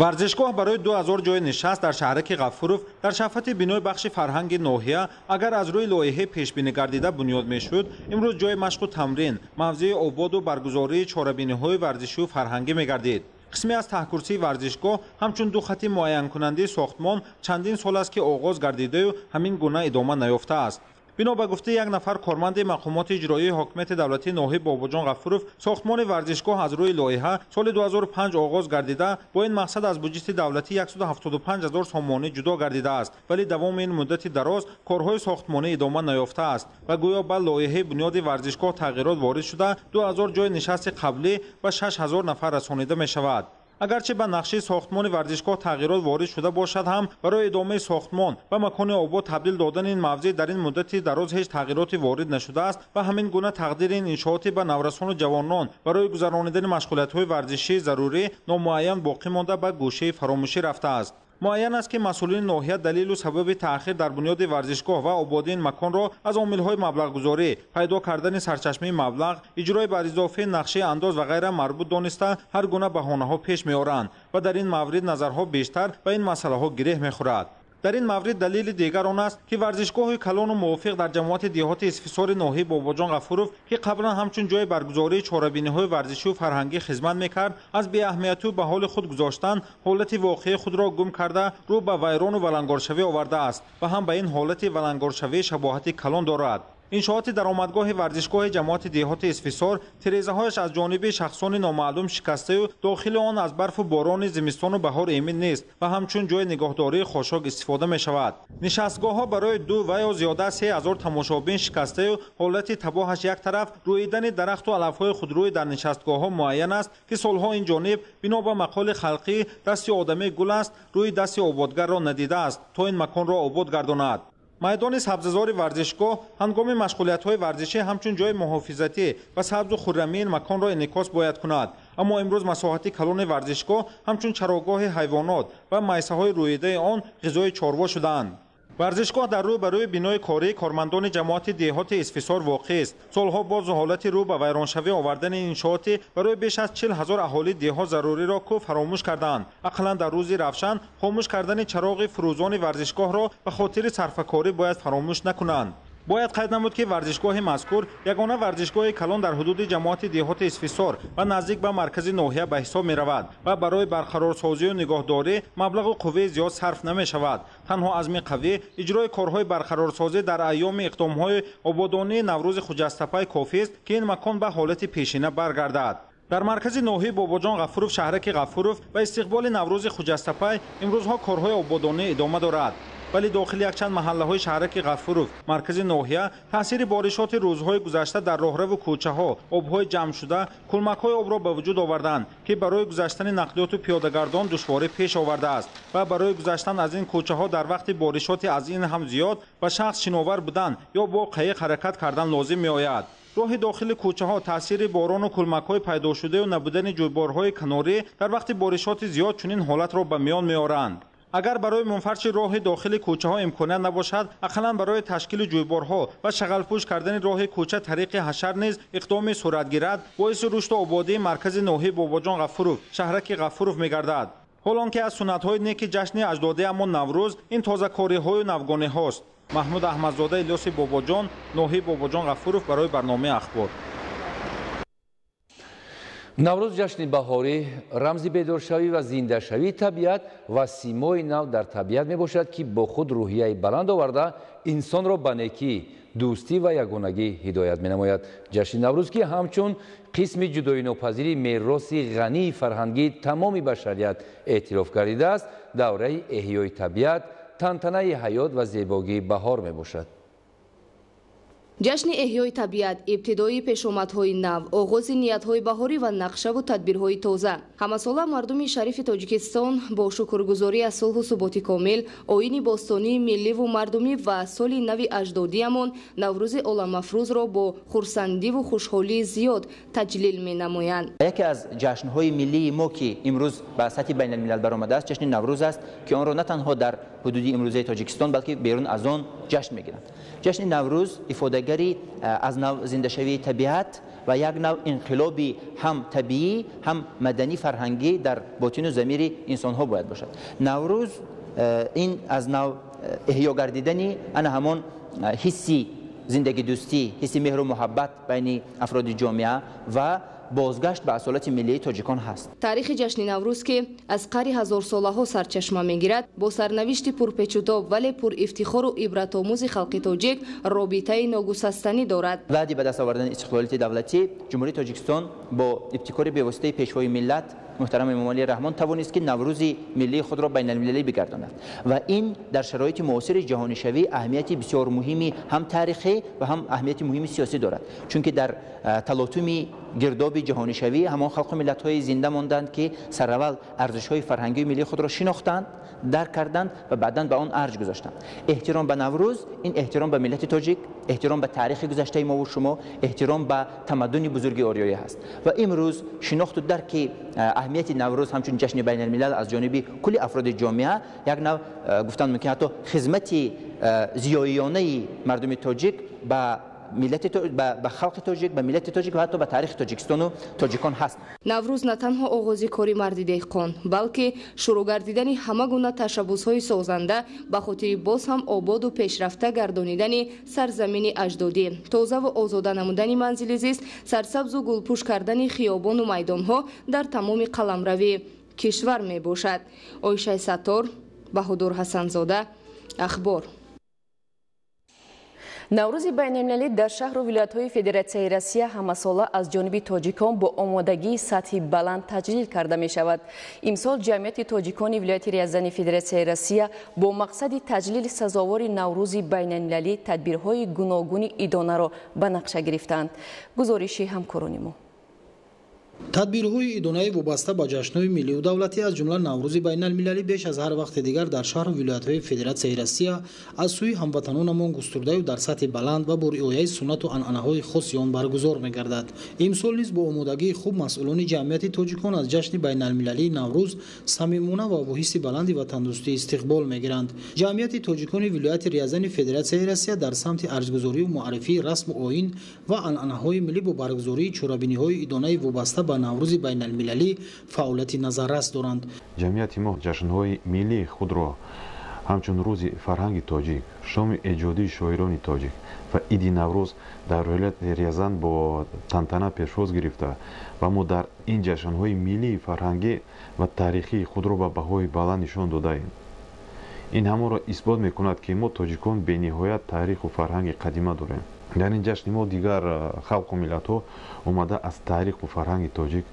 варзишгоҳ барои 2000 ҷои нишаст дар шаҳраки Ғафуров дар шафати бинои бахши фарҳанги ноҳия агар аз рӯи лоиҳаи пешбинӣ гардида бунёд мешуд, имрӯз ҷои машқу тамрин, мавзеи ободу баргузории чорабиниҳои варзишию фарҳангӣ мегардид. қисме аз таҳкурсии варзишгоҳ ҳамчун ду хати муайянкунандии сохтмон чандин сол аст ки оғоз гардидаю ҳамин гуна идома наёфтааст. бино ба гуфтаи як нафар корманди мақомоти иҷроии ҳокимияти давлатии ноҳияи Бобоҷон Ғафуров, сохтмони варзишгоҳ аз рӯи лоиҳа соли 2005 оғоз гардида бо ин мақсад аз буҷети давлатӣ 175 000 сомонӣ ҷудо гардидааст, вале давоми ин муддати дароз корҳои сохтмонӣ идома наёфтааст ва гӯё ба лоиҳаи бунёди варзишгоҳ тағйирот ворид шуда 2000 ҷои нишасти қаблӣ ба 6000 нафар расонида мешавад. агарчи ба нақши сохтмони варзишгоҳ тағйирот ворид шуда бошад ҳам барои идомаи сохтмон ва макони обод табдил додани ин мавзеъ дар ин муддати дароз ҳеҷ тағйироте ворид нашудааст ва ҳамин гуна тақдири ин иншооти ба наврасону ҷавонон барои гузаронидани машғулиятҳои варзишии зарурӣ номуайян боқӣ монда ба гӯшаи фаромӯшӣ рафтааст. муайян аст ки масъулини ноҳия далилу сабаби таъхир дар бунёди варзишгоҳ ва ободии ин маконро аз омилҳои маблағгузорӣ, пайдо кардани сарчашмаи маблағ, иҷрои баризофаи нақшаи андоз ва ғайра марбут дониста ҳар гуна баҳонаҳо пеш меоранд ва дар ин маврид назарҳо бештар ба ин масъалаҳо гиреҳ мехӯрад. дар ин маврид далили дигар он аст ки варзишгоҳи калону мувофиқ дар ҷамоати деҳоти Исфисори ноҳияи Бобоҷон Ғафуров ки қаблан ҳамчун ҷои баргузории чорабиниҳои варзишию фарҳангӣ хизмат мекард, аз беаҳамиятию ба ҳоли худ гузоштан ҳолати воқеаи худро гум карда рӯ ба вайрону валангоршавӣ овардааст ва ҳам ба ин ҳолати валангоршавӣ шабоҳати калон дорад. иншооти даромадгоҳи варзишгоҳи ҷамоати деҳоти Исфисор тирезаҳояш аз ҷониби шахсони номаълум шикастаю дохили он аз барфу борони зимистону баҳор эмин нест ва ҳамчун ҷои нигоҳдории хошок истифода мешавад. нишастгоҳҳо барои 2 ва ё зиёда аз 3000 тамошобин шикастаю ҳолати табоҳаш як тараф рӯидани дарахту алафҳои худрӯӣ дар нишастгоҳҳо муайян аст ки солҳо ин ҷониб бино ба мақоли халқӣ дасти одамӣ гул аст рӯи дасти ободгарро надидааст то ин маконро обод гардонад. майдони сабзазори варзишгоҳ ҳангоми машғулиятҳои варзишӣ ҳамчун ҷои муҳофизатӣ ва сабзу хуррамии ин маконро инъикос бояд кунад. аммо имрӯз масоҳати калони варзишгоҳ ҳамчун чарогоҳи ҳайвонот ва майсаҳои рӯидаи он ғизои чорво шудаанд. варзишгоҳ дар рӯ ба рӯи бинои кории кормандони ҷамоати деҳоти Исфисор воқеъ аст. солҳо боз ҳолати рӯ ба вайроншавӣ овардани иншооти барои беш аз 40 000 аҳолии деҳот заруриро ку фаромӯш карданд. ақаллан дар рӯзи равшан хомӯш кардани чароғи фурӯзони варзишгоҳро ба хотири сарфакорӣ бояд фаромӯш накунанд. бояд қайд намуд ки варзишгоҳи мазкур ягона варзишгоҳи калон дар ҳудуди ҷамоати деҳоти Исфисор ва наздик ба маркази ноҳия ба ҳисоб меравад ва барои барқарорсозию нигоҳдорӣ маблағу қувваи зиёд сарф намешавад. танҳо азми қавӣ иҷрои корҳои барқарорсозӣ дар айёми иқдомҳои ободонии наврӯзи хуҷастапай кофист ки ин макон ба ҳолати пешина баргардад. дар маркази ноҳияи Бобоҷон Ғафуров шаҳраки Ғафуров ва истиқболи наврӯзи хуҷастапай имрӯзҳо корҳои ободонӣ идома дорад. ولی داخل یکچند محله‌های شهرک غفوروف مرکز ناحیه تاثیر بارشات روزهای گذشته در راهرو و کوچه‌ها آب‌های جمع شده کلمک‌های آب را به وجود آوردند که برای گذشتن نقلیات و پیاده‌گردان دشواری پیش آورده است و برای گذشتن از این کوچه‌ها در وقت بارشات از این هم زیاد و شخص شناور بودن یا با قایق حرکت کردن لازم می‌آید. راه داخل کوچه ها تاثیر باران و کلمک های پیدا شده و نبودن جویبارهای کناری در وقت بارشات زیاد چنین حالت را به میان میآورند. اگر برای منفرش راه داخل کوچه ها امکانیت نباشد، اقلا برای تشکیل جویبارها و شغلپوش کردن راه کوچه طریق حشر نیز اقدام صورت گیرد باعث رشد و آبادی مرکز ناحیه باباجان غفوروف شهرک غفوروف میگردد. حالان که از سنت های نیک جشن اجدادی اما نوروز این تازه کاری های نوگانه هاست. محمود احمدزاده، الیاس باباجان، ناحیه باباجان غفوروف برای برنامه اخبار. наврӯз ҷашни баҳорӣ рамзи бедоршавӣ ва зиндашавии табиат ва симои нав дар табиат мебошад ки бо худ рӯҳияи баланд оварда инсонро ба некӣ дӯстӣ ва ягонагӣ ҳидоят менамояд. ҷашни наврӯз ки ҳамчун қисми ҷудоинопазири мероси ғании фарҳангии тамоми башарият эътироф гардидааст, давраи эҳёи табиат, тантанаи ҳаёт ва зебогии баҳор мебошад. ҷашни эҳёи табиат, ибтидои пешомадҳои нав, оғози ниятҳои баҳорӣ ва нақшаву тадбирҳои тоза. Ҳамасола мардуми шарифи Тоҷикистон бо шукргузорӣ аз сулҳу суботи комил, оини бостонии милливу мардумӣ ва соли нави аҷдодиамон Наврӯзи оламафрӯзро бо хурсандиву хушҳолии зиёд таҷлил менамоянд. яке аз ҷашнҳои миллии мо ки имрӯз ба сатҳи байналмилал баромадааст ҷашни Наврӯз аст ки онро на танҳо дар ҳудуди имрӯзаи Тоҷикистон балки берун аз он ҷашн мегиранд. ҷашни Наврӯз ифодагари аз нав зиндашавии табиат ва як нав инқилоби ҳам табиӣ ҳам маданӣ фарҳангӣ дар ботину замири инсонҳо бояд бошад. Наврӯз ин аз нав эҳё гардидани ана ҳамон ҳисси зиндагидӯстӣ, ҳисси меҳру муҳаббат байни афроди ҷомеа ва бозгашт ба асолати миллии тоҷикон ҳаст. Таърихи ҷашни Наврӯз ки аз қари ҳазорсолаҳо сарчашма мегирад, бо сарнавишти пурпечудоб вале пурифтихору ибратомӯзи халқи тоҷик робитаи ногусастанӣ дорад. баъди ба даст овардани истиқлолияти давлатӣ, ҷумҳурии Тоҷикистон бо ибтикори бевоситаи пешвои миллат муҳтарам Эмомалӣ Раҳмон тавонист ки Наврӯзи миллии худро байналмилалӣ бигардонад ва ин дар шароити муосири ҷаҳонишавӣ аҳамияти бисёр муҳими ҳам таърихӣ ва ҳам аҳамияти муҳими сиёсӣ дорад, чунки дар талотуми гирдоби ҷаҳонишавӣ ҳамон халқу миллатҳои зинда монданд ки сараввал арзишҳои фарҳангии миллии худро шинохтанд, дарк карданд ва баъдан ба он арҷ гузоштанд. Эҳтиром ба Наврӯз ин эҳтиром ба миллати тоҷик, эҳтиром ба таърихи гузаштаи мову шумо, эҳтиром ба тамаддуни бузурги ориёӣ ҳаст ва имрӯз шинохту дарки аҳамияти Наврӯз ҳамчун ҷашни байналмилал аз ҷониби кулли афроди ҷомеа як нав гуфтан мумкин ҳатто хизмати зиёиёнаи мардуми тоҷик ба халқи тоҷик, ба миллати тоҷик ва ҳатто ба таърихи Тоҷикистону тоҷикон ҳаст. Наврӯз на танҳо оғози кори марди деҳқон, балки шурӯъ гардидани ҳама гуна ташаббусҳои созанда ба хотири боз ҳам ободу пешрафта гардонидани сарзамини аҷдодӣ, тозаву озода намудани манзили зист, сарсабзу гулпӯш кардани хиёбону майдонҳо дар тамоми қаламравии кишвар мебошад. Ойшаи Саттор, Баҳодур Ҳасанзода, Ахбор. наврӯзи байналмилалӣ дар шаҳру вилоятҳои Федератсияи Россия ҳамасола аз ҷониби тоҷикон бо омодагии сатҳи баланд таҷлил карда мешавад. Имсол ҷамъияти тоҷикони вилояти Рязани Федератсияи Россия бо мақсади таҷлили сазовори наврӯзи байналмилалӣ тадбирҳои гуногуни идонаро ба нақша гирифтанд. гузориши ҳамкорони мо. тадбирҳои идонаи вобаста ба ҷашнҳои миллию давлатӣ аз ҷумла наврӯзи байналмилалӣ беш аз ҳар вақти дигар дар шаҳру вилоятҳои Федератсияи Россия аз сӯи ҳамватанонамон густурдаю дар сатҳи баланд ва бо риояи суннату анъанаҳои хоси он баргузор мегардад. Имсол низ бо омодагии хуб масъулони ҷамъияти тоҷикон аз ҷашни байналмилалии Наврӯз самимона ва бо ҳисси баланди ватандӯстӣ истиқбол мегиранд. ҷамъияти тоҷикони вилояти Рязани Федератсияи Россия дар самти арзгузорию муаррифии расму оин ва анъанаҳои миллӣ бо баргузории чорабиниҳои идонаи вобаста ба наврӯзи байналмилалӣ фаъолияти назаррас доранд. ҷамъияти мо ҷашнҳои миллии худро ҳамчун рӯзи фарҳанги тоҷик, шоми эҷодии шоирони тоҷик ва иди Наврӯз дар вилояти Рязан бо тантана пешвоз гирифта ва мо дар ин ҷашнҳои миллии фарҳангӣ ва таърихии худро ба баҳои баланд нишон додаем. ин ҳамонро исбот мекунад ки мо тоҷикон бениҳоят таъриху фарҳанги қадима дорем. дар ин ҷашни мо дигар халқу миллатҳо омада аз таъриху фарҳанги тоҷик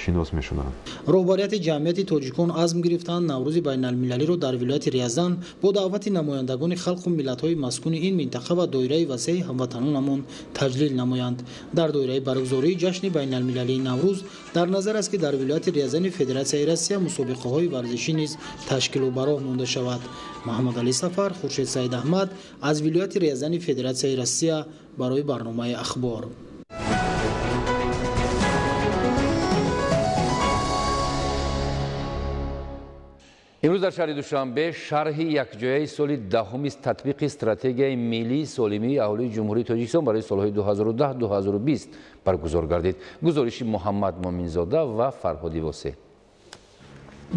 шинос мешуданд. роҳбарияти ҷамъияти тоҷикон азм гирифтанд наврӯзи байналмилалиро дар вилояти Рязан бо даъвати намояндагони халқу миллатҳои маскуни ин минтақа ва доираи васеъи ҳамватанонамон таҷлил намоянд. дар доираи баргузории ҷашни байналмилалии наврӯз дар назар аст ки дар вилояти Рязани Федератсияи Россия мусобиқаҳои варзишӣ низ ташкилу бароҳ монда шавад. Муҳаммадалӣ Сафар, Хуршед Саидаҳмад аз вилояти Рязани Федератсияи Россия барои барномаи ахбор. имрӯз дар шаҳри душанбе шарҳи якҷояи соли даҳуми татбиқи стратегияи миллии солимии аҳолии ҷумҳурии тоҷикистон барои солҳои 2010-2020 баргузор гардид. гузориши Муҳаммад Моминзода ва Фарҳоди Восе.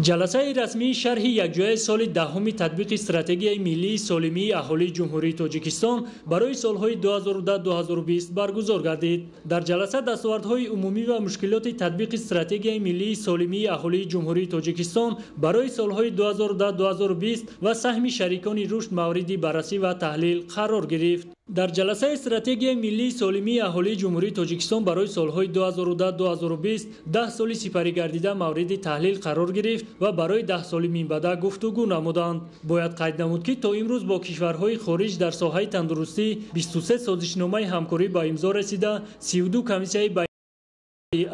ҷаласаи расмии шарҳи якҷояи соли даҳуми татбиқи стратегияи миллии солимии аҳолии ҷумҳурии тоҷикистон барои солҳои 2010-2020 баргузор гардид. дар ҷаласа дастовардҳои умумӣ ва мушкилоти татбиқи стратегияи миллии солимии аҳолии ҷумҳурии тоҷикистон барои солҳои 2010-2020 ва саҳми шарикони рушд мавриди баррасӣ ва таҳлил қарор гирифт. дар ҷаласаи стратегияи миллии солимии аҳолии ҷумҳурии тоҷикистон барои солҳои 2010-2020 10 соли сипарӣ гардида мавриди таҳлил қарор гирифт ва барои 10 соли минбаъда гуфтугӯ намуданд. бояд қайд намуд ки то имрӯз бо кишварҳои хориҷ дар соҳаи тандурустӣ 23 созишномаи ҳамкорӣ ба имзо расида, 32 комиссияи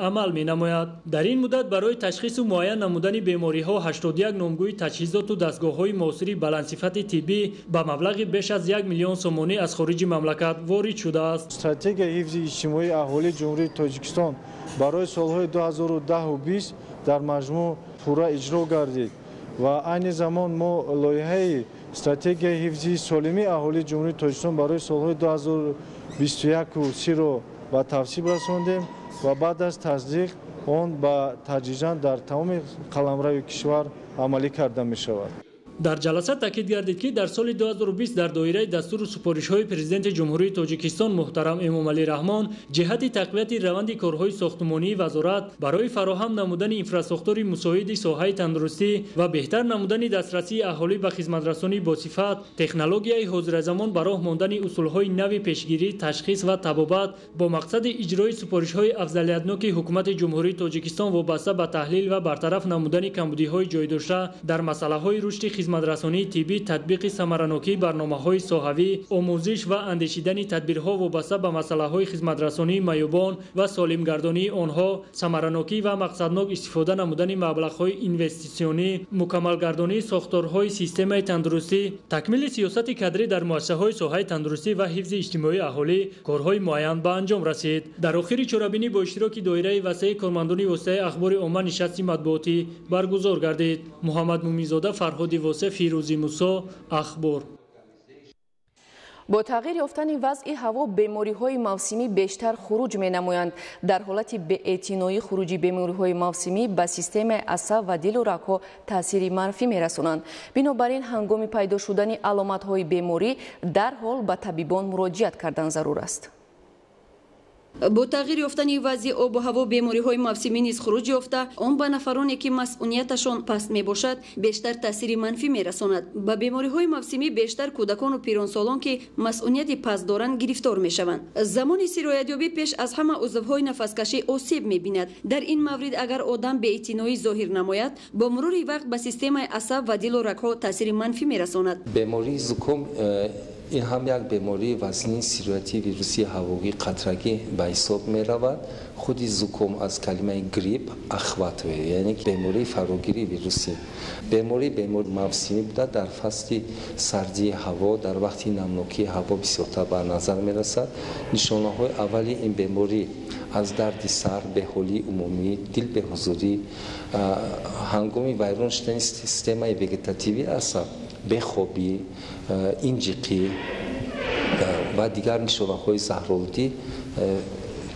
амал менамояд. дар ин муддат барои ташхису муайян намудани бемориҳо 81 номгӯи таҷҳизоту дастгоҳҳои муосири баландсифати тиббӣ ба маблағи беш аз 1 миллион сомонӣ аз хориҷи мамлакат ворид шудааст. стратегияи ҳифзи иҷтимоии аҳолии ҷумҳурии тоҷикистон барои солҳои 2010-2020 дар маҷмӯъ пурра иҷро гардид ва айни замон мо лоиҳаи стратегияи ҳифзи солимии аҳолии ҷумҳурии тоҷикистон барои солҳои 2021-30-ро ба тавсиб расондем ва баъд аз тасдиқ он ба таҷрижан дар тамоми қаламрави кишвар амалӣ карда мешавад. дар ҷаласа таъкид гардид ки дар соли 2020 дар доираи дастуру супоришҳои президенти ҷумҳурии тоҷикистон муҳтарам Эмомалӣ Раҳмон ҷиҳати тақвияти раванди корҳои сохтмонии вазорат барои фароҳам намудани инфраструктури мусоиди соҳаи тандурустӣ ва беҳтар намудани дастрасии аҳолӣ ба хизматрасонӣ босифат, технологияи ҳозиразамон ба роҳ мондани усулҳои нави пешгирӣ, ташхис ва табобат бо мақсади иҷрои супоришҳои афзалиятноки ҳукумати ҷумҳурии тоҷикистон вобаста ба таҳлил ва бартараф намудани камбудиҳои ҷойдошта дар масъалаҳои рушди хизматрасонии тиббӣ, татбиқи самаранокии барномаҳои соҳавӣ, омӯзиш ва андешидани тадбирҳо вобаста ба масъалаҳои хизматрасонии маёбон ва солимгардонии онҳо, самаранокӣ ва мақсаднок истифода намудани маблағҳои инвеститсионӣ, мукаммалгардонии сохторҳои системаи тандурустӣ, такмили сиёсати кадрӣ дар муассисаҳои соҳаи тандурустӣ ва ҳифзи иҷтимоии аҳолӣ корҳои муайян ба анҷом расид. дар охири чорабинӣ бо иштироки доираи васеъи кормандони воситаи ахбори омма нишасти матбуотӣ баргузор гардид. Муҳаммад Муминзода, Фарҳоди Восе, Фирӯзи Мусо, Ахбор. бо тағйир ёфтани вазъи ҳаво бемориҳои мавсимӣ бештар хуруҷ менамоянд. дар ҳолати беэътиноӣ хуруҷи бемориҳои мавсимӣ ба системаи асаб ва дилу рагҳо таъсири манфӣ мерасонанд. бинобар ин ҳангоми пайдо шудани аломатҳои беморӣ дарҳол ба табибон муроҷиат кардан зарур аст. бо тағйир ёфтани вазъи обу ҳаво бемориҳои мавсимӣ низ хуруҷ ёфта, он ба нафароне ки масъунияташон паст мебошад бештар таъсири манфӣ мерасонад. ба бемориҳои мавсимӣ бештар кӯдакону пиронсолон ки масъунияти паст доранд гирифтор мешаванд. замони сироятёбӣ пеш аз ҳама узвҳои нафаскашӣ осеб мебинад. дар ин маврид агар одам беэътиноӣ зоҳир намояд, бо мурури вақт ба системаи асаб ва дилу рагҳо таъсири манфӣ мерасонад. бемории зуком ин ҳам як бемории вазнин сироятии вируси ҳавоии қатрагӣ ба ҳисоб меравад. худи зуком аз калимаи грип ахват яъне бемории фарогирии вируси. бемори мавсимӣ буда дар фасли сардии ҳаво, дар вақти намнокии ҳаво бисёртар ба назар мерасад. нишонаҳои аввали ин беморӣ аз дарди сар, беҳолии умумӣ, дилбеҳузурӣ, ҳангоми вайрон шудани системаи вегетативии асаб, бехобӣ, инҷиқӣ ва дигар нишонаҳои заҳролудӣ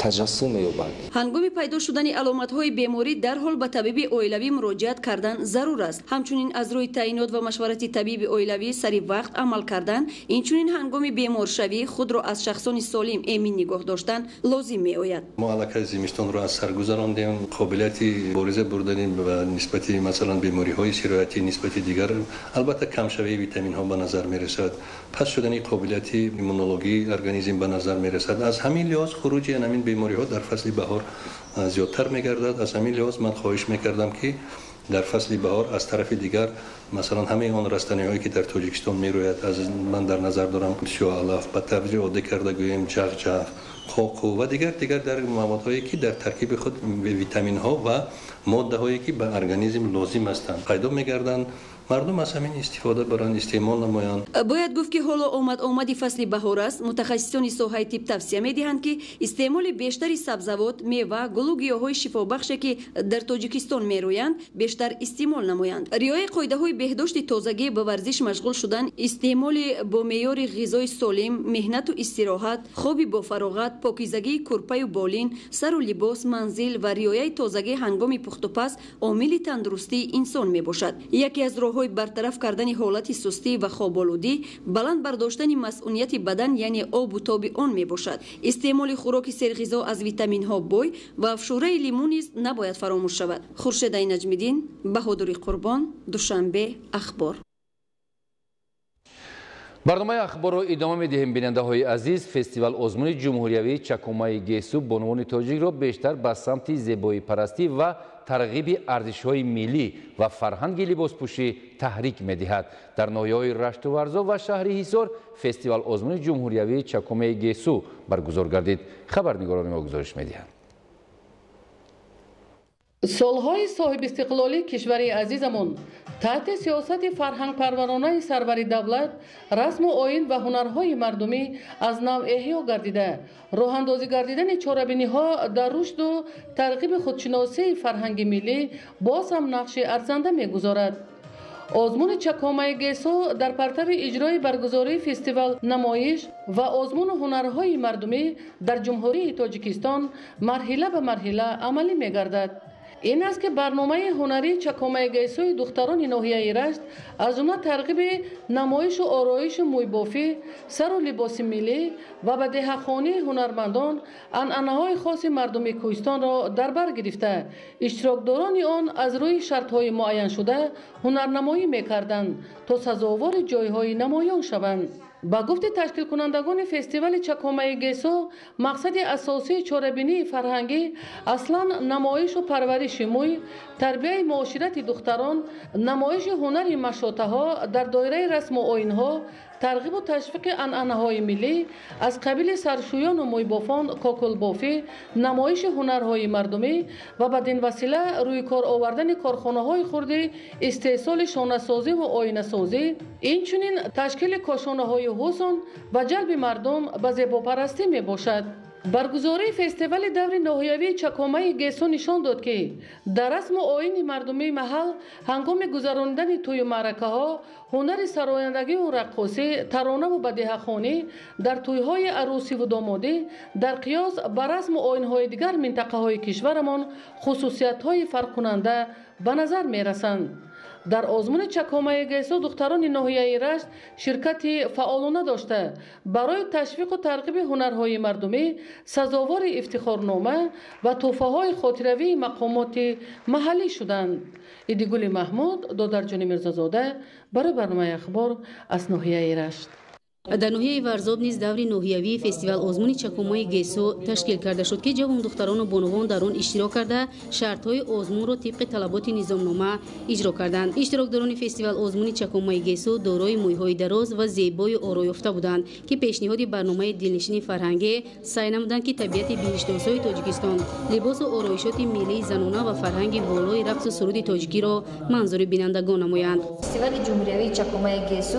таҷассум меёбад. ҳангоми пайдо шудани аломатҳои беморӣ дарҳол ба табиби оилавӣ муроҷиат кардан зарур аст. ҳамчунин аз рӯи таъинот ва машварати табиби оилавӣ сари вақт амал кардан, инчунин ҳангоми беморшавӣ худро аз шахсони солим эмин нигоҳ доштан лозим меояд. мо аллакай зимистонро аз сар гузарондем. қобилияти бориза бурдани ба нисбати масалан бемориҳои сироятӣ нисбати дигар албатта камшавии витаминҳо ба назар мерасад. пас шудани қобилияти иммунологии организм ба назар мерасад. аз ҳамин лиҳоз хуруҷи ҳамин бемориҳо дар фасли баҳор زیادتر میگردد. از همین لحاظ من خواهش میکردم که در فصل بهار از طرف دیگر مثلا همه آن رستنی‌هایی که در تاجیکستان میروید، از من در نظر دارم شوالف به تبریز عاده کرده گویم جغجغ، خوکو و دیگر در موادهایی که در ترکیب خود ویتامین ها و ماده هایی که به ارگانیسم لازم هستند پیدا میگردند. مردم از همین استفاده برند، استعمال نمایند. باید گفت که حالا آمدی فصل بهار است. متخصصان ساحه طب توصیه می‌دهند که استعمال بیشتری سبزیجات، میوه، گل و گیاهای شفابخش که در تاجیکستان میرویند بیشتر استعمال نمایند. رعایت قاعده‌های بهداشت تازگی، به ورزش مشغول شدن، استعمال با معیار غذای سالم، مهنت و استراحت، خواب با فراغت، پاکیزگی کورپه و بالین، سر و لباس، منزل و رعایت تازگی هنگام پخت و پز عامل تندرستی انسان میباشد. یکی از های برطرف کردن حالت سستی و خواب‌آلودی، بلند برداشتن مسئولیت بدن یعنی آب و تاب آن می باشد. استعمال خوراک سرغذا از ویتامین ها بوی و افشوره لیمو نیز نباید فراموش شود. خورشید نجمیدین، بهادری قربان، دوشنبه اخبار. برنامه اخبار رو ادامه می‌دهیم. بیننده های عزیز، فستیوال آزمون جمهوریوی چکمای گیسو بانوان تاجیک را بیشتر به سمت زیبایی پرستی و ترغیب ارزش‌های ملی و فرهنگ لباسپوشی تحریک می‌دهد. در ناحیه‌های رشت و ورزا و شهر حصار فستیوال آزمون جمهوریوی چکمای گیسو برگزار گردید. خبرنگاران ما گزارش می‌دهند. سالهای صاحب استقلالی کشوری عزیزمون تحت سیاست فرهنگ پرورانه سرور دولت، رسم و آیین و هنرهای مردمی از نو احیا گردیده، راه اندازی گردیدن چاره‌بینی ها در رشد و ترغیب خودشناسی فرهنگ ملی باز هم نقش ارزنده می‌گذارد. آزمون چکمای گیسو در پرتو اجرای برگزاری فستیوال نمایش و آزمون هنرهای مردمی در جمهوری تاجیکستان مرحله به مرحله عملی می‌گردد. این است که برنامه هنری چکمای گیسوی دختران ناحیه رشت از جمله ترغیب نمایش و آرایش مویبافی، سر و لباس ملی و به دهه‌خوانی هنرمندان عنعنه‌های خاص مردم کوهستان را در بر گرفته، اشتراکداران آن از روی شرط‌های معین شده هنرنمایی می‌کردند تا سزاوار جای‌های نمایان شوند. با گفت تشکیل کنندگان فستیوال چکمای گیسو، مقصد اساسی چاره‌بینی فرهنگی اصلا نمایش و پرورش موی، تربیت معاشرت دختران، نمایش هنر مشاطه ها در دایره رسم و آیین ها، ترغیب و تشویق عنعنه‌های ملی از قبیل سرشویان و مویبافان، کاکل بافی، نمایش هنرهای مردمی و بدین وسیله روی کار آوردن کارخانه‌های خردی، استحصال شانه‌سازی و آینه‌سازی، اینچنین تشکیل کاشانه‌های حسن و جلب مردم به زیباپرستی میباشد. برگزاری فستیوال دور ناحیوی چکمای گیسو نشان داد که در رسم و آیین مردمی محل هنگام گذراندن توی معرکه ها، هنر سرایندگی و رقاصی، ترانه و بدیه‌خوانی در توی‌های عروسی و دامادی در قیاس به رسم و آیین‌های دیگر منطقه های کشورمان خصوصیت‌های فرق کننده به نظر می‌رسند. در آزمون چکمای گیسو دختران ناحیه رشت شرکت فعالانه داشته برای تشویق و ترغیب هنرهای مردمی سزاوار افتخارنامه و تحفه‌های خاطروی مقامات محلی شدند. ایدیگل محمود، دادرجان میرزازاده، برای برنامه اخبار از ناحیه رشت. در ناحیه ورزاب نیز دوری ناحیوی فستیوال آزمون چکمای گیسو تشکیل کرده شد که جوان دختران و بانوان در آن اشتراک کرده شرط‌های آزمون را طبق طلبات نظامنامه اجرا کردند. اشتراکداران فستیوال آزمون چکمای گیسو دارای موی‌های دراز و زیبای آرایفته بودند که پیشنهاد برنامه دلنشین فرهنگی سعی نمودند که طبیعت بهشت‌آسای تاجیکستان، لباس و آرایشات ملی زنانه و فرهنگ بالای رقص و سرود تاجیکی را منظور بینندگان نمایند. فستیوال جمهوریوی چکمای گیسو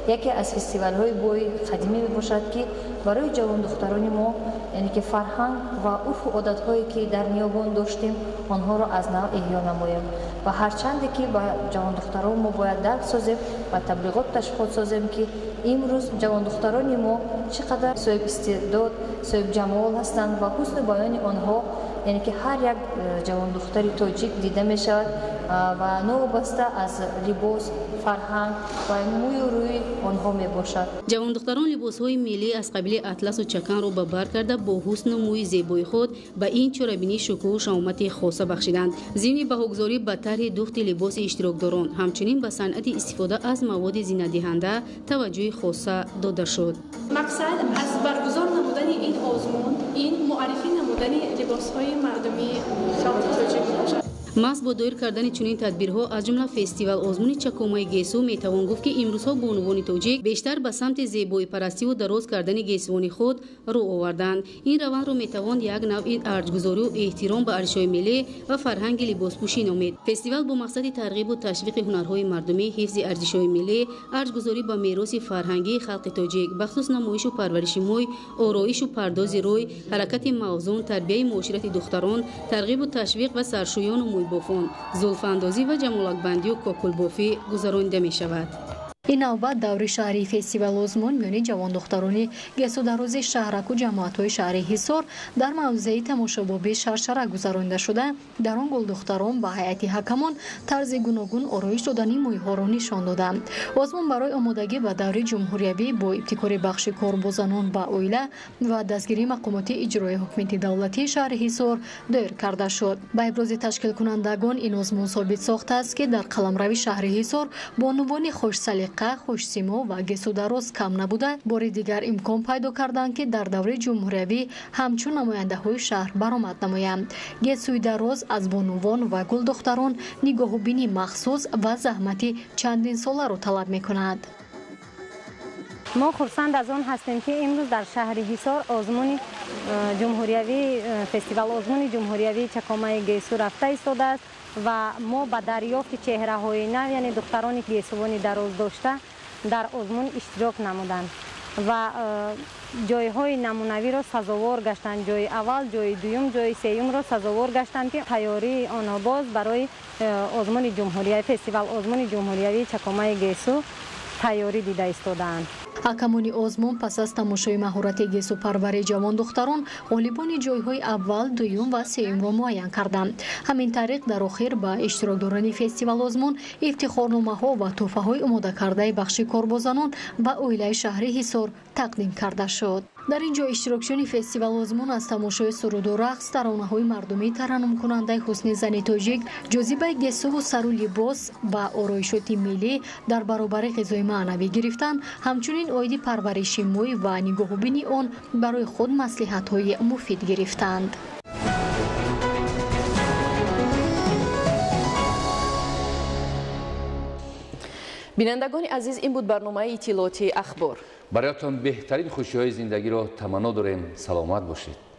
یکی از فستیوال های بوی قدیمی می باشد که برای جوان دختران ما، یعنی که فرهنگ و عرف و عادت هایی که در نیابان داشتیم آنها را از نو احیا نماییم و هرچند که با جوان دختران ما باید درک سازیم و تبلیغات تشویق سازیم که امروز جوان دختران ما چقدر صاحب استعداد، صاحب جمال هستند و حسن بیان آنها، یعنی که هر یک جوان دختری تاجیک دیده می شود و نو بسته از لباس، فرهنگ و موی و روی آنها می باشد. جوان دختران لباس های ملی از قبیل اطلس و چکن را به بر کرده با حسن و موی زیبای خود به این چاره‌بینی شکوه و شامت خاصه بخشیدند. ضمن بهاگذاری به طرح دوخت لباس اشتراکداران، همچنین به صنعت استفاده از مواد زینت دهنده توجه خاصه داده شد. مقصد از برگزار نمودن این آزمون این معرفی نمودن لباس‌های مردمی خلق تاجیک باشد. محض با دایر کردن چنین تدبیرها از جمله فستیوال آزمون چکمه‌های گیسو میتوان گفت که امروزها بانوان تاجیک بیشتر به سمت زیبایی پرستی و دراز کردن گیسوان خود رو آوردند. این روند رو میتوان یک نوع ارزش‌گذاری و احترام به ارزش‌های ملی و فرهنگ لباسپوشی نامید. فستیوال با مقصد ترغیب و تشویق هنرهای مردمی، حفظ ارزش‌های ملی، ارزش‌گذاری به میراث فرهنگی خلق تاجیک، بخصوص نمایش و پرورش موی، آرایش و پرداز روی، حرکت موزون، تربیت معاشرت دختران، ترغیب و تشویق و سرشویان و بافون، زلفاندازی و جمالک‌بندی و کاکل بافی گذرانده می شود. این نوبت دوری شهری فستیوال آزمون میان جوان دخترانی گسوداروز شهرک و جماعت‌های شهری حصار در موضع تماشابابی شرشره گذرانده شده. در آن گل دختران با هیئت حکمان طرز گوناگون آرایش دادنی موی‌ها را نشان دادند. آزمون برای آمادگی به دوره جمهوریوی با ابتکار بخش کاربازان با اویله و دستگیری مقامات اجرایی حکومت دولتی شهر حصار دایر کرده شد. با ابراز تشکیل کنندگان این آزمون ثابت ساخته است که در قلمرو شهر حصار بانوان خوش سلیقه، خوش سیما و گسوداروز کم نبوده. بار دیگر امکان پیدا کردند که در دوره جمهوریوی همچون نماینده های شهر برآمد نمایند. گسوداروز از بانوان و گل دختران نگاه بینی مخصوص و زحمتی چندین ساله را طلب می کند. ما خرسند از آن هستیم که امروز در شهر حصار آزمون جمهوریوی فستیوال آزمون جمهوریوی چکمه گیسو رفته ایستاده است و ما به دریافت چهره های نو یعنی دخترانی که گیسوانی دراز داشته در آزمون اشتراک نمودند و جایهای نمونوی را سزاوار گشتند. جای اول، جای دوم، جای سوم را سزاوار گشتند که تیاری آنها باز برای آزمون جمهوریوی فستیوال آزمون جمهوریوی چکمه گیسو تیاری دیده ایستادند. حکمانی آزمون پس از تماشای مهارت گیسو پروری جوان دختران غالبان جایهای اول، دوم و سوم را معین کردند. همین طریق در آخر به اشتراکداران فستیوال آزمون افتخارنامه‌ها و تحفه‌های آماده کرده بخش کاربازان و اویله شهر حصار تقدیم کرده شد. در اینجا اشتراکچیان فستیوال آزمون از تماشای سرود و رقص ترانه‌های مردمی ترنم کننده حسن زن تاجیک، جاذبه گیسو و سر و لباس و آرایشات ملی در برابر غذای معنوی گرفتند. همچنین آیدی پرورش موی و نگاهبینی آن برای خود مصلحت‌های مفید گرفتند. بینندگان عزیز، این بود برنامه اطلاعاتی اخبار. برایتان بهترین خوشی‌های زندگی را تمنا داریم. سلامت باشید.